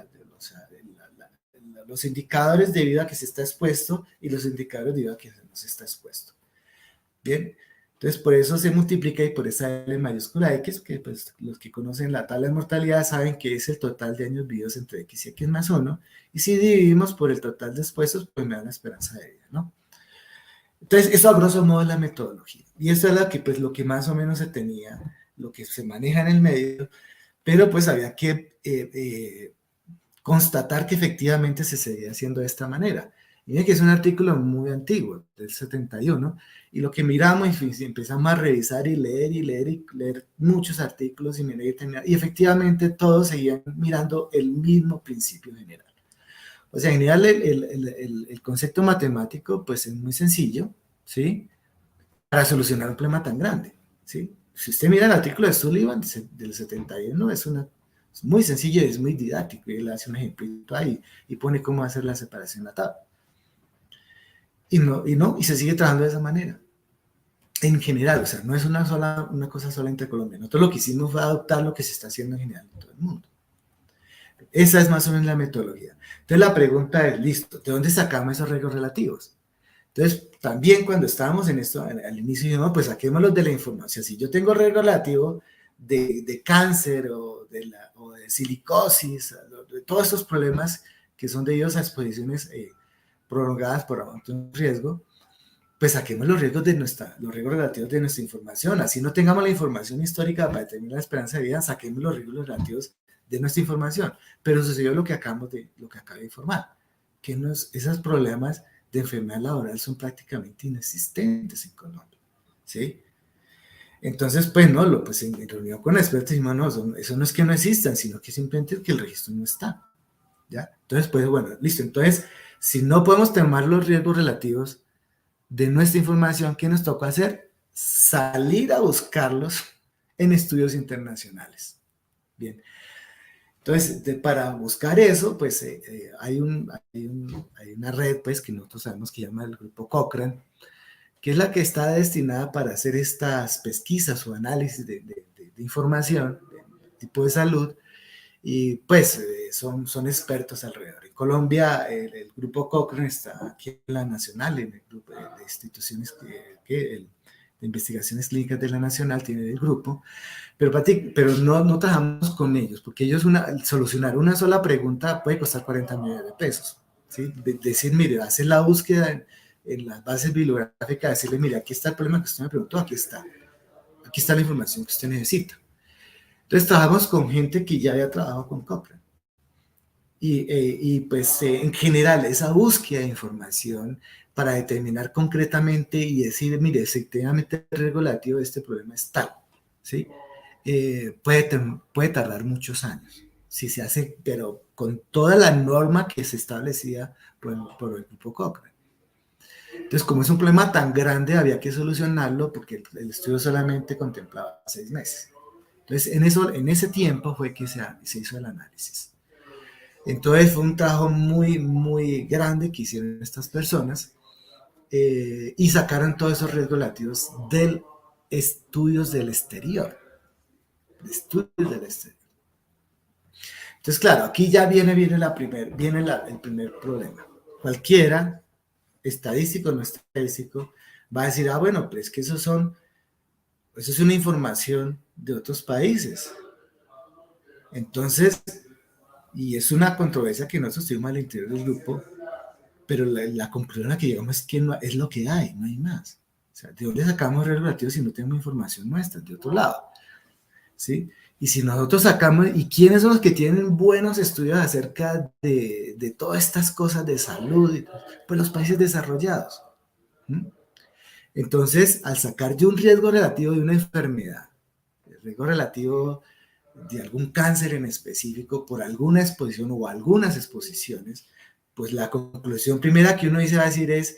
los indicadores debido a que se está expuesto y los indicadores debido a que no se está expuesto. Bien, entonces por eso se multiplica, y por esa L mayúscula X, que pues los que conocen la tabla de mortalidad saben que es el total de años vividos entre X y X más 1, y si dividimos por el total de expuestos, pues me da la esperanza de vida, ¿no? Entonces, eso a grosso modo es la metodología, y eso es lo que más o menos se tenía, lo que se maneja en el medio, pero pues había que constatar que efectivamente se seguía haciendo de esta manera. Y miren que es un artículo muy antiguo, del 71, y lo que miramos y empezamos a revisar y leer muchos artículos, y efectivamente todos seguían mirando el mismo principio general. O sea, en general el concepto matemático pues es muy sencillo, ¿sí? Para solucionar un problema tan grande, ¿sí? Si usted mira el artículo de Sullivan del 71, es muy sencillo y es muy didáctico, y él hace un ejemplito ahí y pone cómo hacer la separación a tabla. Y se sigue trabajando de esa manera. En general, o sea, no es una cosa sola entre Colombia. Nosotros lo que hicimos fue adoptar lo que se está haciendo en general en todo el mundo. Esa es más o menos la metodología. Entonces la pregunta es, listo, ¿de dónde sacamos esos riesgos relativos? Entonces, también cuando estábamos en esto, al inicio dijimos, pues saquémoslos de la información. Si yo tengo riesgo relativo de cáncer o de silicosis, de todos estos problemas que son debidos a exposiciones prolongadas por aumento de riesgo, pues saquemos los riesgos relativos de nuestra información. Así no tengamos la información histórica para determinar la esperanza de vida, saquemos los riesgos relativos de nuestra información. Pero sucedió lo que acabo de informar, que esos problemas de enfermedad laboral son prácticamente inexistentes en Colombia, ¿sí? Entonces, pues, no, pues en reunión con expertos dijimos, no, eso no es que no existan, sino que simplemente que el registro no está, ¿ya? Entonces, pues, bueno, listo. Entonces, si no podemos tomar los riesgos relativos de nuestra información, ¿qué nos toca hacer? Salir a buscarlos en estudios internacionales. Bien. Entonces, para buscar eso, pues hay una red, pues, que nosotros sabemos que llama el Grupo Cochrane, que es la que está destinada para hacer estas pesquisas o análisis de información de tipo de salud, y pues son expertos alrededor. En Colombia, el Grupo Cochrane está aquí en la Nacional, en el grupo de instituciones de investigaciones clínicas de la Nacional tiene el grupo, pero no trabajamos con ellos, porque ellos solucionar una sola pregunta puede costar 40 millones de pesos, ¿sí? Decir, mire, hacer la búsqueda en las bases bibliográficas, decirle, mire, aquí está el problema que usted me preguntó, aquí está la información que usted necesita. Entonces trabajamos con gente que ya había trabajado con Cochrane. Pues en general esa búsqueda de información para determinar concretamente y decir, mire, efectivamente el riesgo relativo de este problema es tal, ¿sí? Puede tardar muchos años, si se hace, pero con toda la norma que se establecía por el Grupo Cochrane. Entonces, como es un problema tan grande, había que solucionarlo porque el estudio solamente contemplaba 6 meses. Entonces, en ese tiempo fue que se hizo el análisis. Entonces, fue un trabajo muy, muy grande que hicieron estas personas, y sacaron todos esos riesgos relativos de estudios del exterior. Entonces, claro, aquí ya viene el primer problema. Cualquiera, estadístico o no estadístico, va a decir, ah, bueno, pero es que eso es una información de otros países. Entonces, y es una controversia que nosotros tuvimos al interior del grupo, pero la conclusión a la que llegamos es que no, es lo que hay, no hay más. O sea, ¿de dónde sacamos riesgos relativos si no tenemos información nuestra, de otro lado? ¿Sí? Y si nosotros sacamos, ¿y quiénes son los que tienen buenos estudios acerca de todas estas cosas de salud? Pues los países desarrollados. ¿Mm? Entonces, al sacar de un riesgo relativo de una enfermedad, el riesgo relativo de algún cáncer en específico por alguna exposición o algunas exposiciones, pues la conclusión primera que uno dice va a decir es,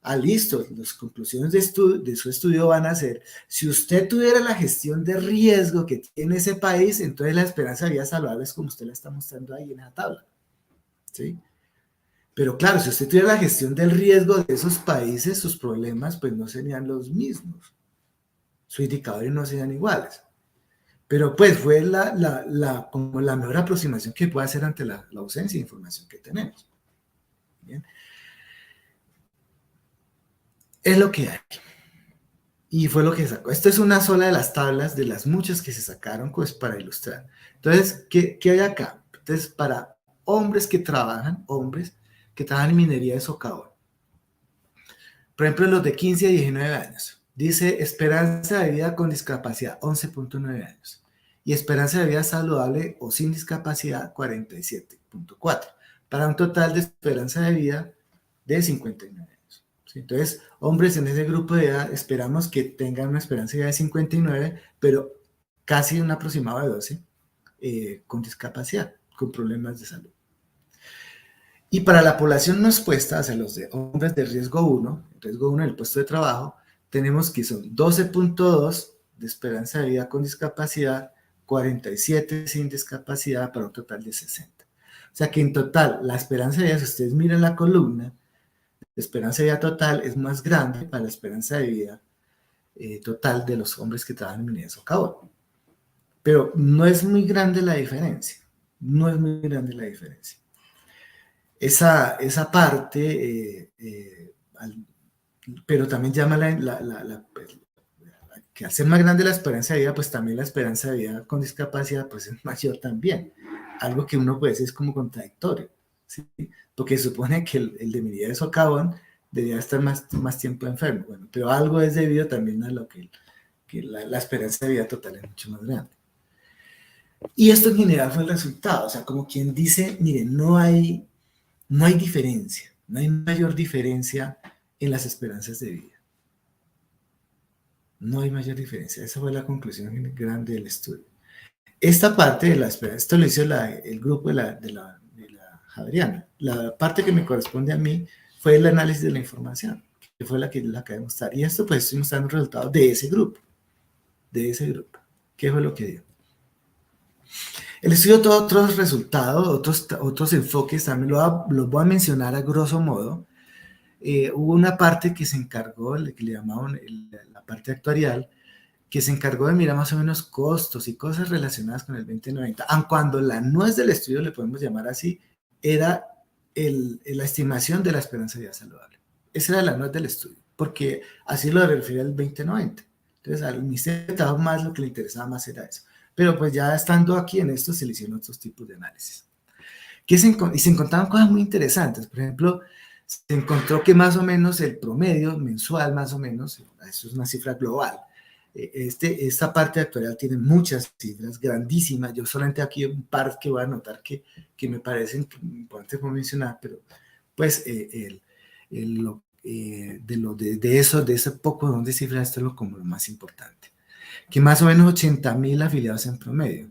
ah, listo, las conclusiones de su estudio van a ser, si usted tuviera la gestión de riesgo que tiene ese país, entonces la esperanza de vida saludable es como usted la está mostrando ahí en la tabla, ¿sí? Pero claro, si usted tuviera la gestión del riesgo de esos países, sus problemas pues no serían los mismos, sus indicadores no serían iguales. Pero pues fue como la mejor aproximación que puede hacer ante la ausencia de información que tenemos. ¿Bien? Es lo que hay. Y fue lo que sacó. Esto es una sola de las tablas de las muchas que se sacaron pues para ilustrar. Entonces, ¿qué hay acá? Entonces, para hombres que trabajan en minería de socavón. Por ejemplo, los de 15 a 19 años. Dice esperanza de vida con discapacidad, 11.9 años. Y esperanza de vida saludable o sin discapacidad, 47.4. Para un total de esperanza de vida de 59 años. ¿Sí? Entonces, hombres en ese grupo de edad esperamos que tengan una esperanza de vida de 59, pero casi un aproximado de 12 con discapacidad, con problemas de salud. Y para la población no expuesta, o sea, los de hombres de riesgo 1 en el puesto de trabajo, tenemos que son 12.2 de esperanza de vida con discapacidad, 47 sin discapacidad, para un total de 60. O sea que en total, la esperanza de vida, si ustedes miran la columna, la esperanza de vida total es más grande para la esperanza de vida total de los hombres que trabajan en minería de socavón. Pero no es muy grande la diferencia. No es muy grande la diferencia. Esa parte, pero también llama que al ser más grande la esperanza de vida, pues también la esperanza de vida con discapacidad pues es mayor también. Algo que uno puede decir es como contradictorio, ¿sí? Porque se supone que el de minería de socavón debería estar más tiempo enfermo. Bueno, pero algo es debido también a lo que la esperanza de vida total es mucho más grande. Y esto en general fue el resultado, o sea, como quien dice, miren, no hay diferencia, no hay mayor diferencia en las esperanzas de vida. No hay mayor diferencia. Esa fue la conclusión grande del estudio. Esta parte de la esperanza, esto lo hizo el grupo de la Javeriana. La parte que me corresponde a mí fue el análisis de la información, que fue la que acabé de mostrar. Y esto pues estoy mostrando el resultado de ese grupo. ¿Qué fue lo que dio? El estudio tuvo otros resultados, otros enfoques, también los voy a mencionar a grosso modo. Hubo una parte que se encargó, que le llamaban la parte actuarial, que se encargó de mirar más o menos costos y cosas relacionadas con el 2090, aun cuando la nuez del estudio, le podemos llamar así, era la estimación de la esperanza de vida saludable. Esa era la nuez del estudio, porque así lo refiere al 2090. Entonces, al Ministerio de Trabajo más lo que le interesaba más era eso. Pero pues ya estando aquí en esto, se le hicieron otros tipos de análisis. Y se encontraron cosas muy interesantes. Por ejemplo, se encontró que más o menos el promedio mensual, más o menos, eso es una cifra global. Esta parte actuarial tiene muchas cifras grandísimas. Yo solamente aquí un par que voy a anotar que me parecen importantes por mencionar, pero pues de ese poco de cifras, esto es como lo más importante. Que más o menos 80,000 afiliados en promedio.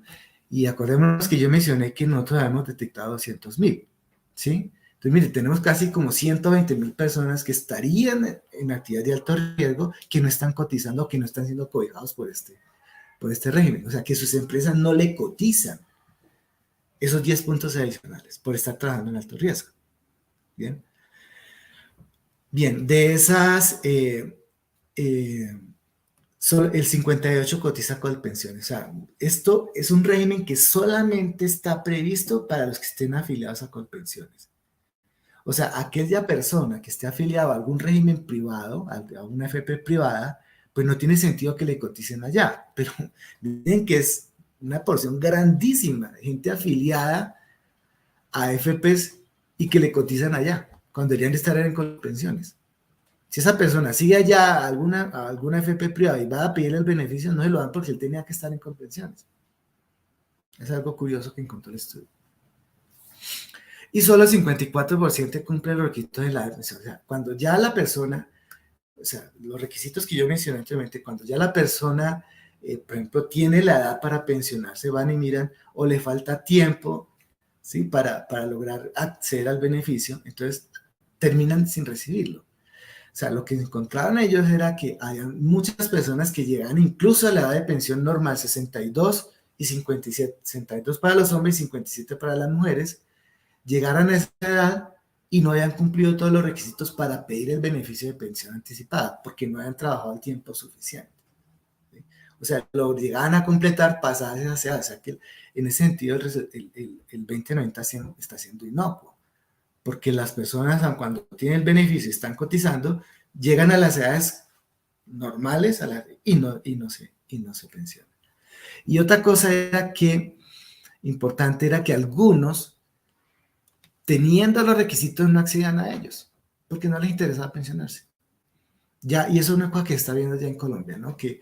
Y acordémonos que yo mencioné que nosotros habíamos detectado 200,000, ¿sí? Entonces, mire, tenemos casi como 120,000 personas que estarían en actividad de alto riesgo, que no están cotizando, que no están siendo cobijados por este régimen. O sea, que sus empresas no le cotizan esos 10 puntos adicionales por estar trabajando en alto riesgo. Bien. Bien, de esas, el 58 cotiza Colpensiones. O sea, esto es un régimen que solamente está previsto para los que estén afiliados a Colpensiones. O sea, aquella persona que esté afiliada a algún régimen privado, a una AFP privada, pues no tiene sentido que le coticen allá. Pero miren que es una porción grandísima de gente afiliada a AFPs y que le cotizan allá, cuando deberían estar en pensiones. Si esa persona sigue allá a alguna AFP privada y va a pedir el beneficio, no se lo dan porque él tenía que estar en pensiones. Es algo curioso que encontró el estudio. Y solo el 54% cumple los requisitos de la admisión. O sea, cuando ya la persona, o sea, los requisitos que yo mencioné anteriormente, cuando ya la persona, por ejemplo, tiene la edad para pensionarse, van y miran, o le falta tiempo, ¿sí? Para lograr acceder al beneficio, entonces terminan sin recibirlo. O sea, lo que encontraron ellos era que hay muchas personas que llegan incluso a la edad de pensión normal, 62 y 57, 62 para los hombres y 57 para las mujeres, llegaran a esa edad y no habían cumplido todos los requisitos para pedir el beneficio de pensión anticipada, porque no habían trabajado el tiempo suficiente. ¿Sí? O sea, lo llegaban a completar pasadas esas edades. O sea, que en ese sentido el 2090 está siendo inocuo, porque las personas, cuando tienen el beneficio y están cotizando, llegan a las edades normales y no se pensionan. Y otra cosa era que, importante era que algunos, teniendo los requisitos, no accedían a ellos, porque no les interesaba pensionarse. Ya, y eso es una cosa que está viendo ya en Colombia, ¿no? Que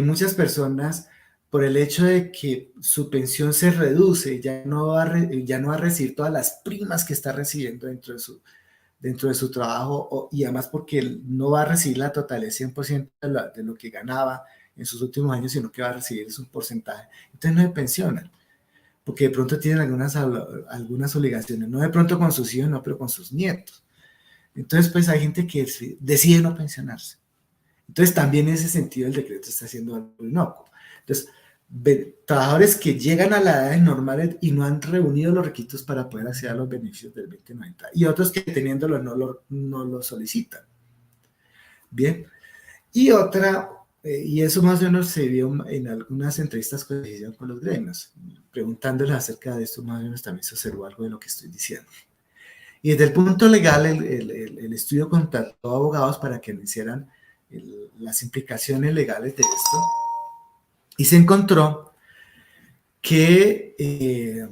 muchas personas, por el hecho de que su pensión se reduce, ya no va a recibir todas las primas que está recibiendo dentro de su trabajo, y además porque él no va a recibir la totalidad 100% de lo que ganaba en sus últimos años, sino que va a recibir un porcentaje. Entonces no se pensionan, porque de pronto tienen algunas obligaciones, no de pronto con sus hijos, no, pero con sus nietos. Entonces, pues hay gente que decide no pensionarse. Entonces, también en ese sentido el decreto está haciendo algo inocuo. Entonces, trabajadores que llegan a la edad normales y no han reunido los requisitos para poder acceder a los beneficios del 2090, y otros que teniéndolo no lo solicitan. Bien, y eso más o menos se vio en algunas entrevistas que se hicieron con los gremios, preguntándoles acerca de esto, más o menos también se observó algo de lo que estoy diciendo. Y desde el punto legal, el estudio contrató abogados para que le hicieran las implicaciones legales de esto, y se encontró que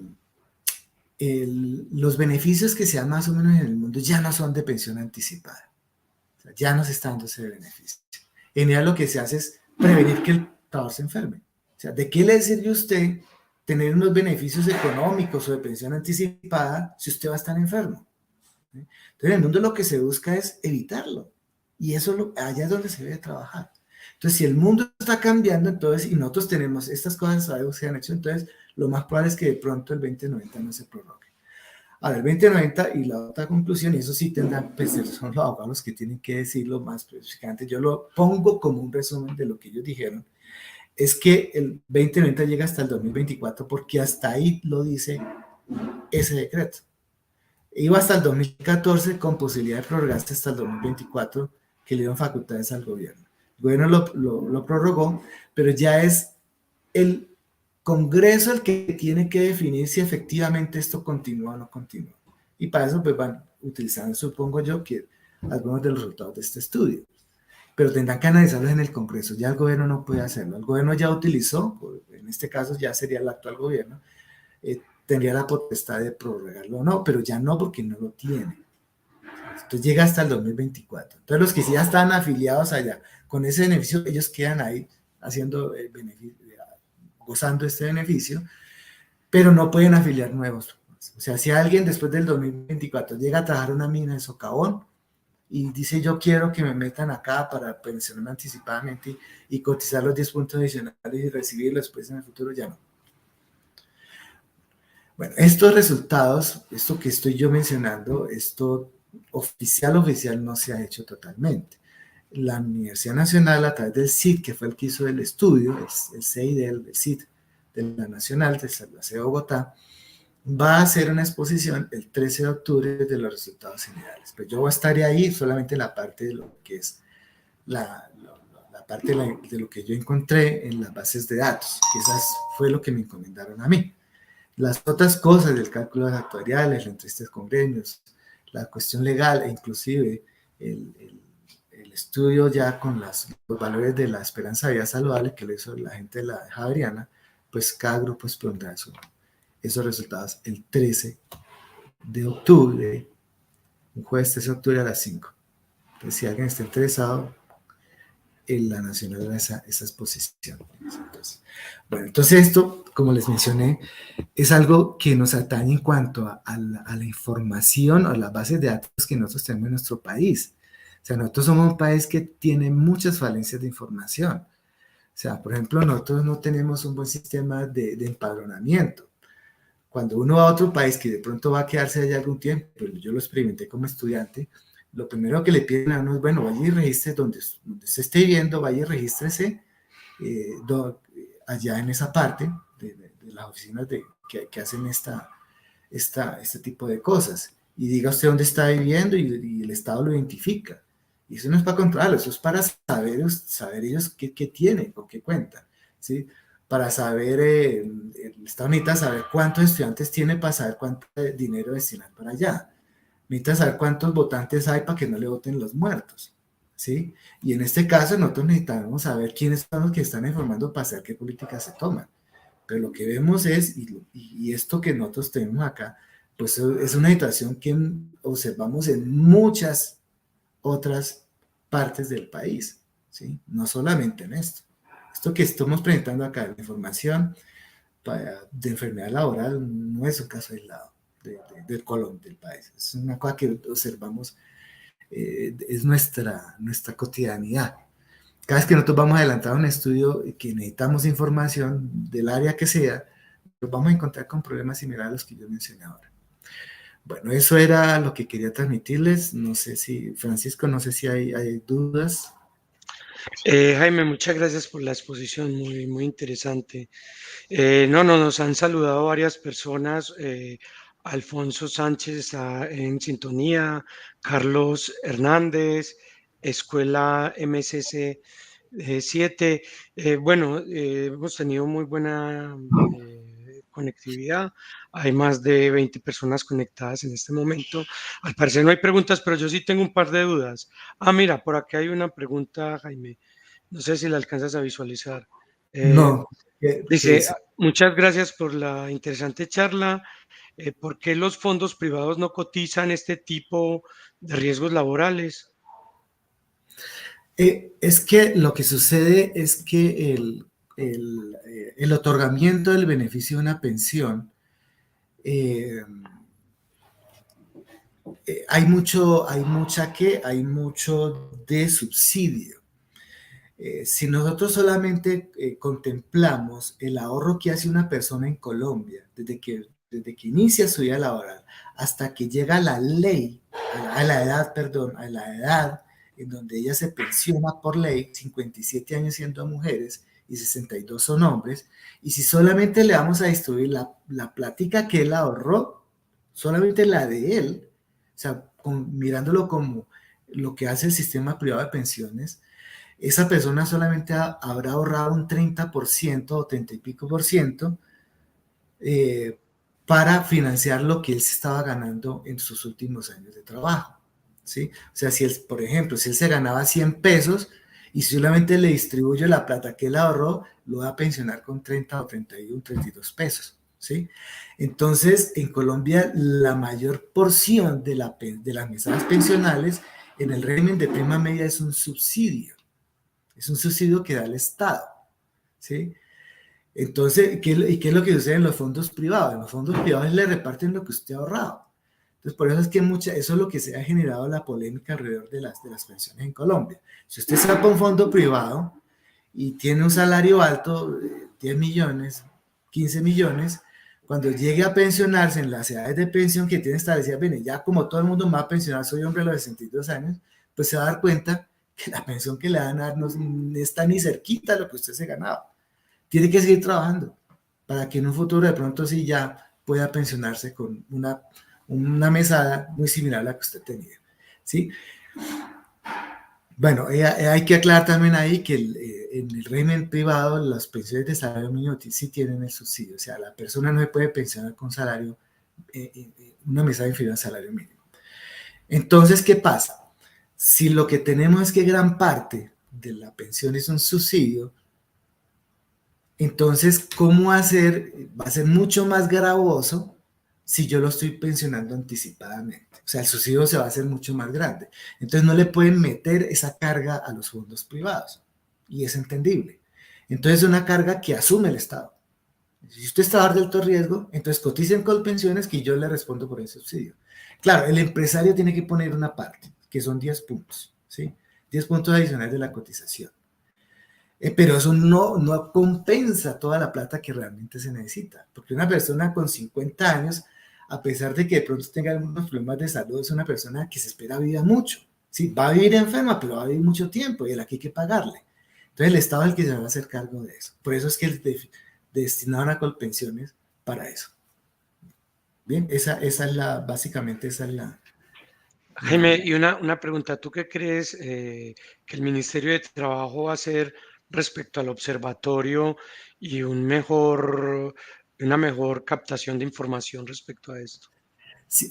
los beneficios que se dan más o menos en el mundo ya no son de pensión anticipada. O sea, ya no se está dando ese beneficio. En realidad lo que se hace es prevenir que el trabajador se enferme. O sea, ¿de qué le sirve a usted tener unos beneficios económicos o de pensión anticipada si usted va a estar enfermo? Entonces, en el mundo lo que se busca es evitarlo. Y eso allá es donde se debe trabajar. Entonces, si el mundo está cambiando, entonces, y nosotros tenemos estas cosas, algo se han hecho, entonces, lo más probable es que de pronto el 2090 no se prorrogue. Ahora, el 2090 y la otra conclusión, y eso sí tendrán, pues son los abogados que tienen que decirlo más específicamente, yo lo pongo como un resumen de lo que ellos dijeron, es que el 2090 llega hasta el 2024 porque hasta ahí lo dice ese decreto. Iba hasta el 2014 con posibilidad de prorrogarse hasta el 2024, que le dieron facultades al gobierno. El gobierno lo prorrogó, pero ya es el Congreso el que tiene que definir si efectivamente esto continúa o no continúa. Y para eso pues van utilizando, supongo yo, que algunos de los resultados de este estudio. Pero tendrán que analizarlos en el Congreso. Ya el gobierno no puede hacerlo. El gobierno ya utilizó, en este caso ya sería el actual gobierno, tendría la potestad de prorrogarlo o no, pero ya no, porque no lo tiene. Entonces llega hasta el 2024. Entonces los que sí ya están afiliados allá con ese beneficio, ellos quedan ahí haciendo gozando este beneficio, pero no pueden afiliar nuevos. O sea, si alguien después del 2024 llega a trabajar una mina de socavón y dice yo quiero que me metan acá para pensionarme anticipadamente y cotizar los 10 puntos adicionales y recibirlo después en el futuro, ya no. Bueno, estos resultados, esto que estoy yo mencionando, esto oficial no se ha hecho totalmente. La Universidad Nacional, a través del CID, que fue el que hizo el estudio, el CID, el CID de la Nacional, de la sede de Bogotá, va a hacer una exposición el 13 de octubre de los resultados generales. Pero yo estaré ahí solamente en la parte de lo que es la parte de lo que yo encontré en las bases de datos, que esas fue lo que me encomendaron a mí. Las otras cosas del cálculo de las actuariales, las entrevistas con gremios, la cuestión legal e inclusive el estudio ya con los valores de la esperanza de vida saludable que le hizo la gente de la Javeriana, pues cada grupo expondrá esos resultados el 13 de octubre, un jueves 13 de octubre a las 5. Entonces, si alguien está interesado, en la nacional esa exposición. Entonces, bueno, entonces esto, como les mencioné, es algo que nos atañe en cuanto a la información o las bases de datos que nosotros tenemos en nuestro país. O sea, nosotros somos un país que tiene muchas falencias de información. O sea, por ejemplo, nosotros no tenemos un buen sistema de empadronamiento. Cuando uno va a otro país que de pronto va a quedarse allá algún tiempo, pero yo lo experimenté como estudiante, lo primero que le piden a uno es, bueno, vaya y registre donde se esté viendo, vaya y regístrese allá en esa parte de las oficinas que hacen este tipo de cosas. Y diga usted dónde está viviendo y el Estado lo identifica. Y eso no es para controlarlo, eso es para saber ellos qué tienen o qué cuentan, ¿sí? Para saber, el Estado necesita saber cuántos estudiantes tiene para saber cuánto dinero destinar para allá. Necesita saber cuántos votantes hay para que no le voten los muertos, ¿sí? Y en este caso nosotros necesitamos saber quiénes son los que están informando para saber qué políticas se toman. Pero lo que vemos es, y esto que nosotros tenemos acá, pues es una situación que observamos en muchas otras partes del país, ¿sí? No solamente en esto. Esto que estamos presentando acá, la información de enfermedad laboral, no es un caso aislado del Colombia, del país. Es una cosa que observamos, es nuestra cotidianidad. Cada vez que nosotros vamos a adelantar un estudio que necesitamos información del área que sea, nos vamos a encontrar con problemas similares a los que yo mencioné ahora. Bueno, eso era lo que quería transmitirles. No sé si, Francisco, no sé si hay dudas. Jaime, muchas gracias por la exposición, muy, muy interesante. No, nos han saludado varias personas. Alfonso Sánchez está en sintonía, Carlos Hernández, Escuela MSC 7. Bueno, hemos tenido muy buena conectividad. Hay más de 20 personas conectadas en este momento. Al parecer no hay preguntas, pero yo sí tengo un par de dudas. Mira, por aquí hay una pregunta, Jaime. No sé si la alcanzas a visualizar. Eh, No, ¿qué Dice, dice? muchas gracias por la interesante charla. ¿Por qué los fondos privados no cotizan este tipo de riesgos laborales? Es que lo que sucede es que el otorgamiento del beneficio de una pensión, eh, hay mucho de subsidio. Si nosotros solamente contemplamos el ahorro que hace una persona en Colombia desde que inicia su vida laboral hasta que llega a la ley, a la edad en donde ella se pensiona por ley, 57 años siendo mujeres y 62 son hombres, y si solamente le vamos a distribuir la plática que él ahorró, solamente la de él, o sea, mirándolo como lo que hace el sistema privado de pensiones, esa persona solamente habrá ahorrado un 30% o 30 y pico por ciento eh, para financiar lo que él se estaba ganando en sus últimos años de trabajo, ¿sí? O sea, si él, por ejemplo, si él se ganaba 100 pesos y solamente le distribuye la plata que él ahorró, lo va a pensionar con 30 o 31, 32 pesos, ¿sí? Entonces, en Colombia, la mayor porción de las mesadas pensionales en el régimen de prima media es un subsidio. Es un subsidio que da el Estado, ¿sí? Entonces, ¿qué es lo que sucede en los fondos privados? En los fondos privados le reparten lo que usted ha ahorrado. Entonces, por eso es que eso es lo que se ha generado la polémica alrededor de las pensiones en Colombia. Si usted saca un fondo privado y tiene un salario alto, 10 millones, 15 millones, cuando llegue a pensionarse en las edades de pensión que tiene establecidas, bien, ya como todo el mundo me va a pensionar, soy hombre a los 62 años, pues se va a dar cuenta que la pensión que le van a dar no está ni cerquita de lo que usted se ganaba. Tiene que seguir trabajando para que en un futuro de pronto sí ya pueda pensionarse con una mesada muy similar a la que usted tenía, ¿sí? Bueno, hay que aclarar también ahí que en el régimen privado las pensiones de salario mínimo sí tienen el subsidio, o sea, la persona no se puede pensionar con salario, una mesada inferior al salario mínimo. Entonces, ¿qué pasa? Si lo que tenemos es que gran parte de la pensión es un subsidio, entonces, ¿cómo hacer? Va a ser mucho más gravoso si yo lo estoy pensionando anticipadamente. O sea, el subsidio se va a hacer mucho más grande. Entonces, no le pueden meter esa carga a los fondos privados. Y es entendible. Entonces, es una carga que asume el Estado. Si usted está de alto riesgo, entonces coticen con pensiones que yo le respondo por ese subsidio. Claro, el empresario tiene que poner una parte, que son 10 puntos, ¿sí? 10 puntos adicionales de la cotización. Pero eso no compensa toda la plata que realmente se necesita, porque una persona con 50 años, a pesar de que de pronto tenga algunos problemas de salud, es una persona que se espera vida mucho. Sí, va a vivir enferma, pero va a vivir mucho tiempo y a la que hay que pagarle. Entonces el Estado es el que se va a hacer cargo de eso. Por eso es que destinaron a Colpensiones para eso. Bien, esa es básicamente esa es Jaime, la y una pregunta, ¿tú qué crees que el Ministerio de Trabajo va a hacer respecto al observatorio y una mejor captación de información respecto a esto? sí,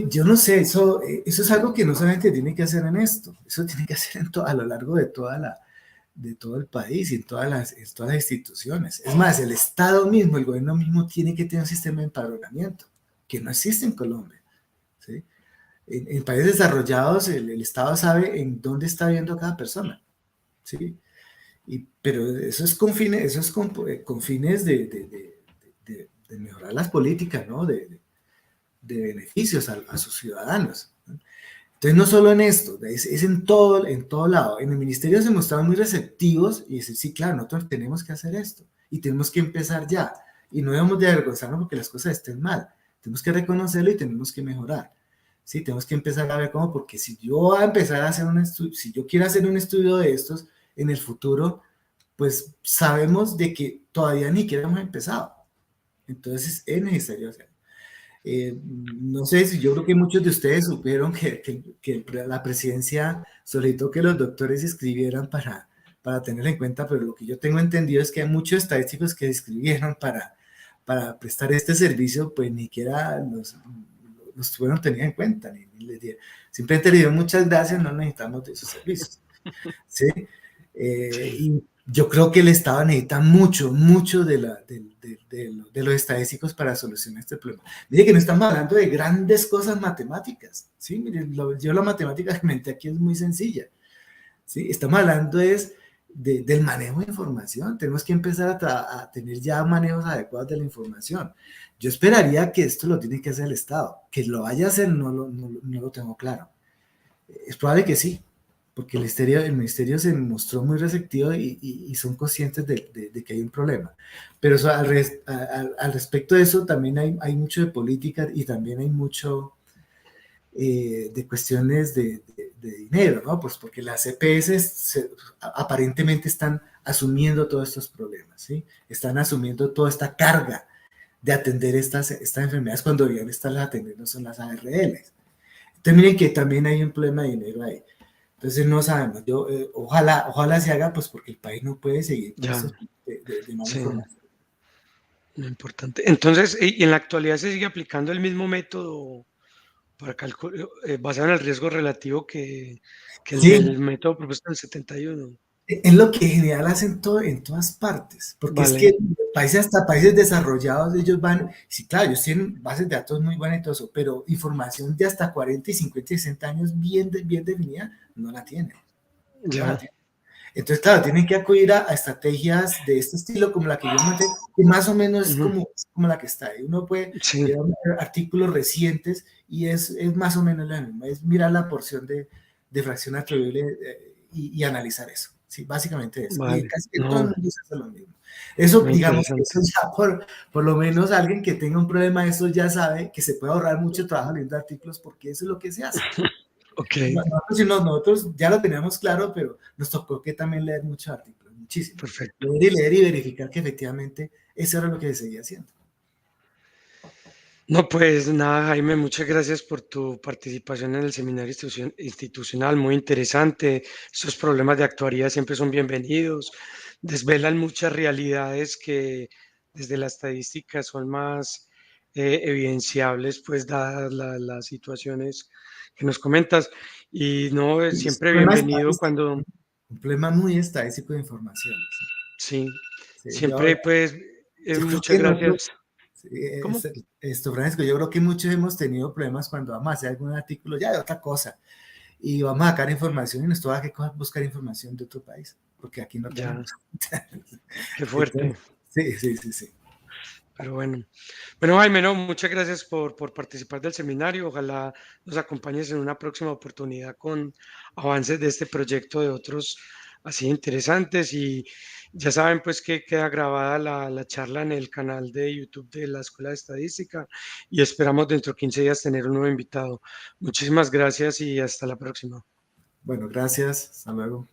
yo no sé, eso es algo que no solamente tiene que hacer en esto, eso tiene que hacer a lo largo de de todo el país y en todas las instituciones. Es más, el Estado mismo, el gobierno mismo tiene que tener un sistema de empadronamiento, que no existe en Colombia. ¿Sí? En países desarrollados, el Estado sabe en dónde está viviendo cada persona. ¿Sí? Pero eso es con fines de mejorar las políticas, ¿no? De beneficios a sus ciudadanos. ¿No? Entonces, no solo en esto, es en todo lado. En el ministerio se mostraron muy receptivos y dicen, sí, claro, nosotros tenemos que hacer esto y tenemos que empezar ya. Y no debemos de avergonzarnos porque las cosas estén mal. Tenemos que reconocerlo y tenemos que mejorar. Sí, tenemos que empezar a ver cómo, porque si yo voy a empezar a hacer un estudio, si yo quiero hacer un estudio de estos en el futuro, pues sabemos de que todavía ni siquiera hemos empezado. Entonces es necesario hacerlo. No sé si yo creo que muchos de ustedes supieron que la presidencia solicitó que los doctores se escribieran para tener en cuenta, pero lo que yo tengo entendido es que hay muchos estadísticos que se escribieron para prestar este servicio, pues ni siquiera los tuvieron tenido en cuenta, ni les dieron. Simplemente le dieron muchas gracias, no necesitamos de esos servicios. ¿Sí? Sí, Y yo creo que el Estado necesita mucho de los estadísticos para solucionar este problema. Mire que no estamos hablando de grandes cosas matemáticas, ¿sí? Mire, yo la matemática que menté aquí es muy sencilla, ¿sí? Estamos hablando del manejo de información. Tenemos que empezar a tener ya manejos adecuados de la información. Yo esperaría que esto lo tiene que hacer el Estado. Que lo vaya a hacer no lo tengo claro. Es probable que sí, porque el ministerio se mostró muy receptivo y son conscientes de que hay un problema. Pero eso, al respecto de eso también hay mucho de política y también hay mucho de cuestiones de dinero, ¿no? Pues porque las EPS aparentemente están asumiendo todos estos problemas, ¿sí? Están asumiendo toda esta carga de atender estas enfermedades cuando deberían estarlas atendiendo son las ARLs. Entonces miren que también hay un problema de dinero ahí. Entonces no sabemos, ojalá se haga, pues porque el país no puede seguir con ya, esto de mala sí, información. lo importante. Entonces, ¿y en la actualidad se sigue aplicando el mismo método para cálculo, basado en el riesgo relativo que el Sí, del método propuesto en el 71? es lo que en general hacen en todas partes, porque es que Vale, hasta países desarrollados, ellos van, sí, claro, ellos tienen bases de datos muy buenas y todo eso, pero información de hasta 40 y 50 y 60 años bien definida, no la tienen. No la ya, tienen. Entonces, claro, tienen que acudir a estrategias de este estilo, como la que yo monté, que más o menos ujú, es como la que está ahí. Uno puede sí, ir a artículos recientes y es más o menos la misma, es mirar la porción de fracción atribuible y analizar eso. Sí, básicamente eso. Y vale, casi que todo el no, mundo hace lo mismo. Eso, muy digamos, eso interesante. ya por lo menos alguien que tenga un problema de eso ya sabe que se puede ahorrar mucho trabajo leyendo artículos porque eso es lo que se hace. Ok, Nosotros ya lo teníamos claro, pero nos tocó que también leer muchos artículos, muchísimo. perfecto. Leer y verificar que efectivamente eso era lo que se seguía haciendo. No, pues nada, Jaime, muchas gracias por tu participación en el seminario institucional, muy interesante. Esos problemas de actualidad siempre son bienvenidos, desvelan muchas realidades que desde la estadística son más evidenciables, pues dadas las situaciones que nos comentas. Y no, Es un siempre problema bienvenido estadístico, cuando, un problema muy estadístico de información. sí, Sí, siempre pues yo creo muchas que nosotros, gracias. sí, ¿Cómo? esto, Francisco, yo creo que muchos hemos tenido problemas cuando vamos a hacer algún artículo ya de otra cosa y vamos a sacar información y nos toca que buscar información de otro país, porque aquí no Ya, tenemos. qué fuerte. Entonces, sí, sí, sí, sí. Pero bueno. Bueno, Jaime, no, muchas gracias por participar del seminario. Ojalá nos acompañes en una próxima oportunidad con avances de este proyecto, de otros así interesantes. Y ya saben, pues que queda grabada la charla en el canal de YouTube de la Escuela de Estadística y esperamos dentro de 15 días tener un nuevo invitado. Muchísimas gracias y hasta la próxima. Bueno, gracias. Hasta luego.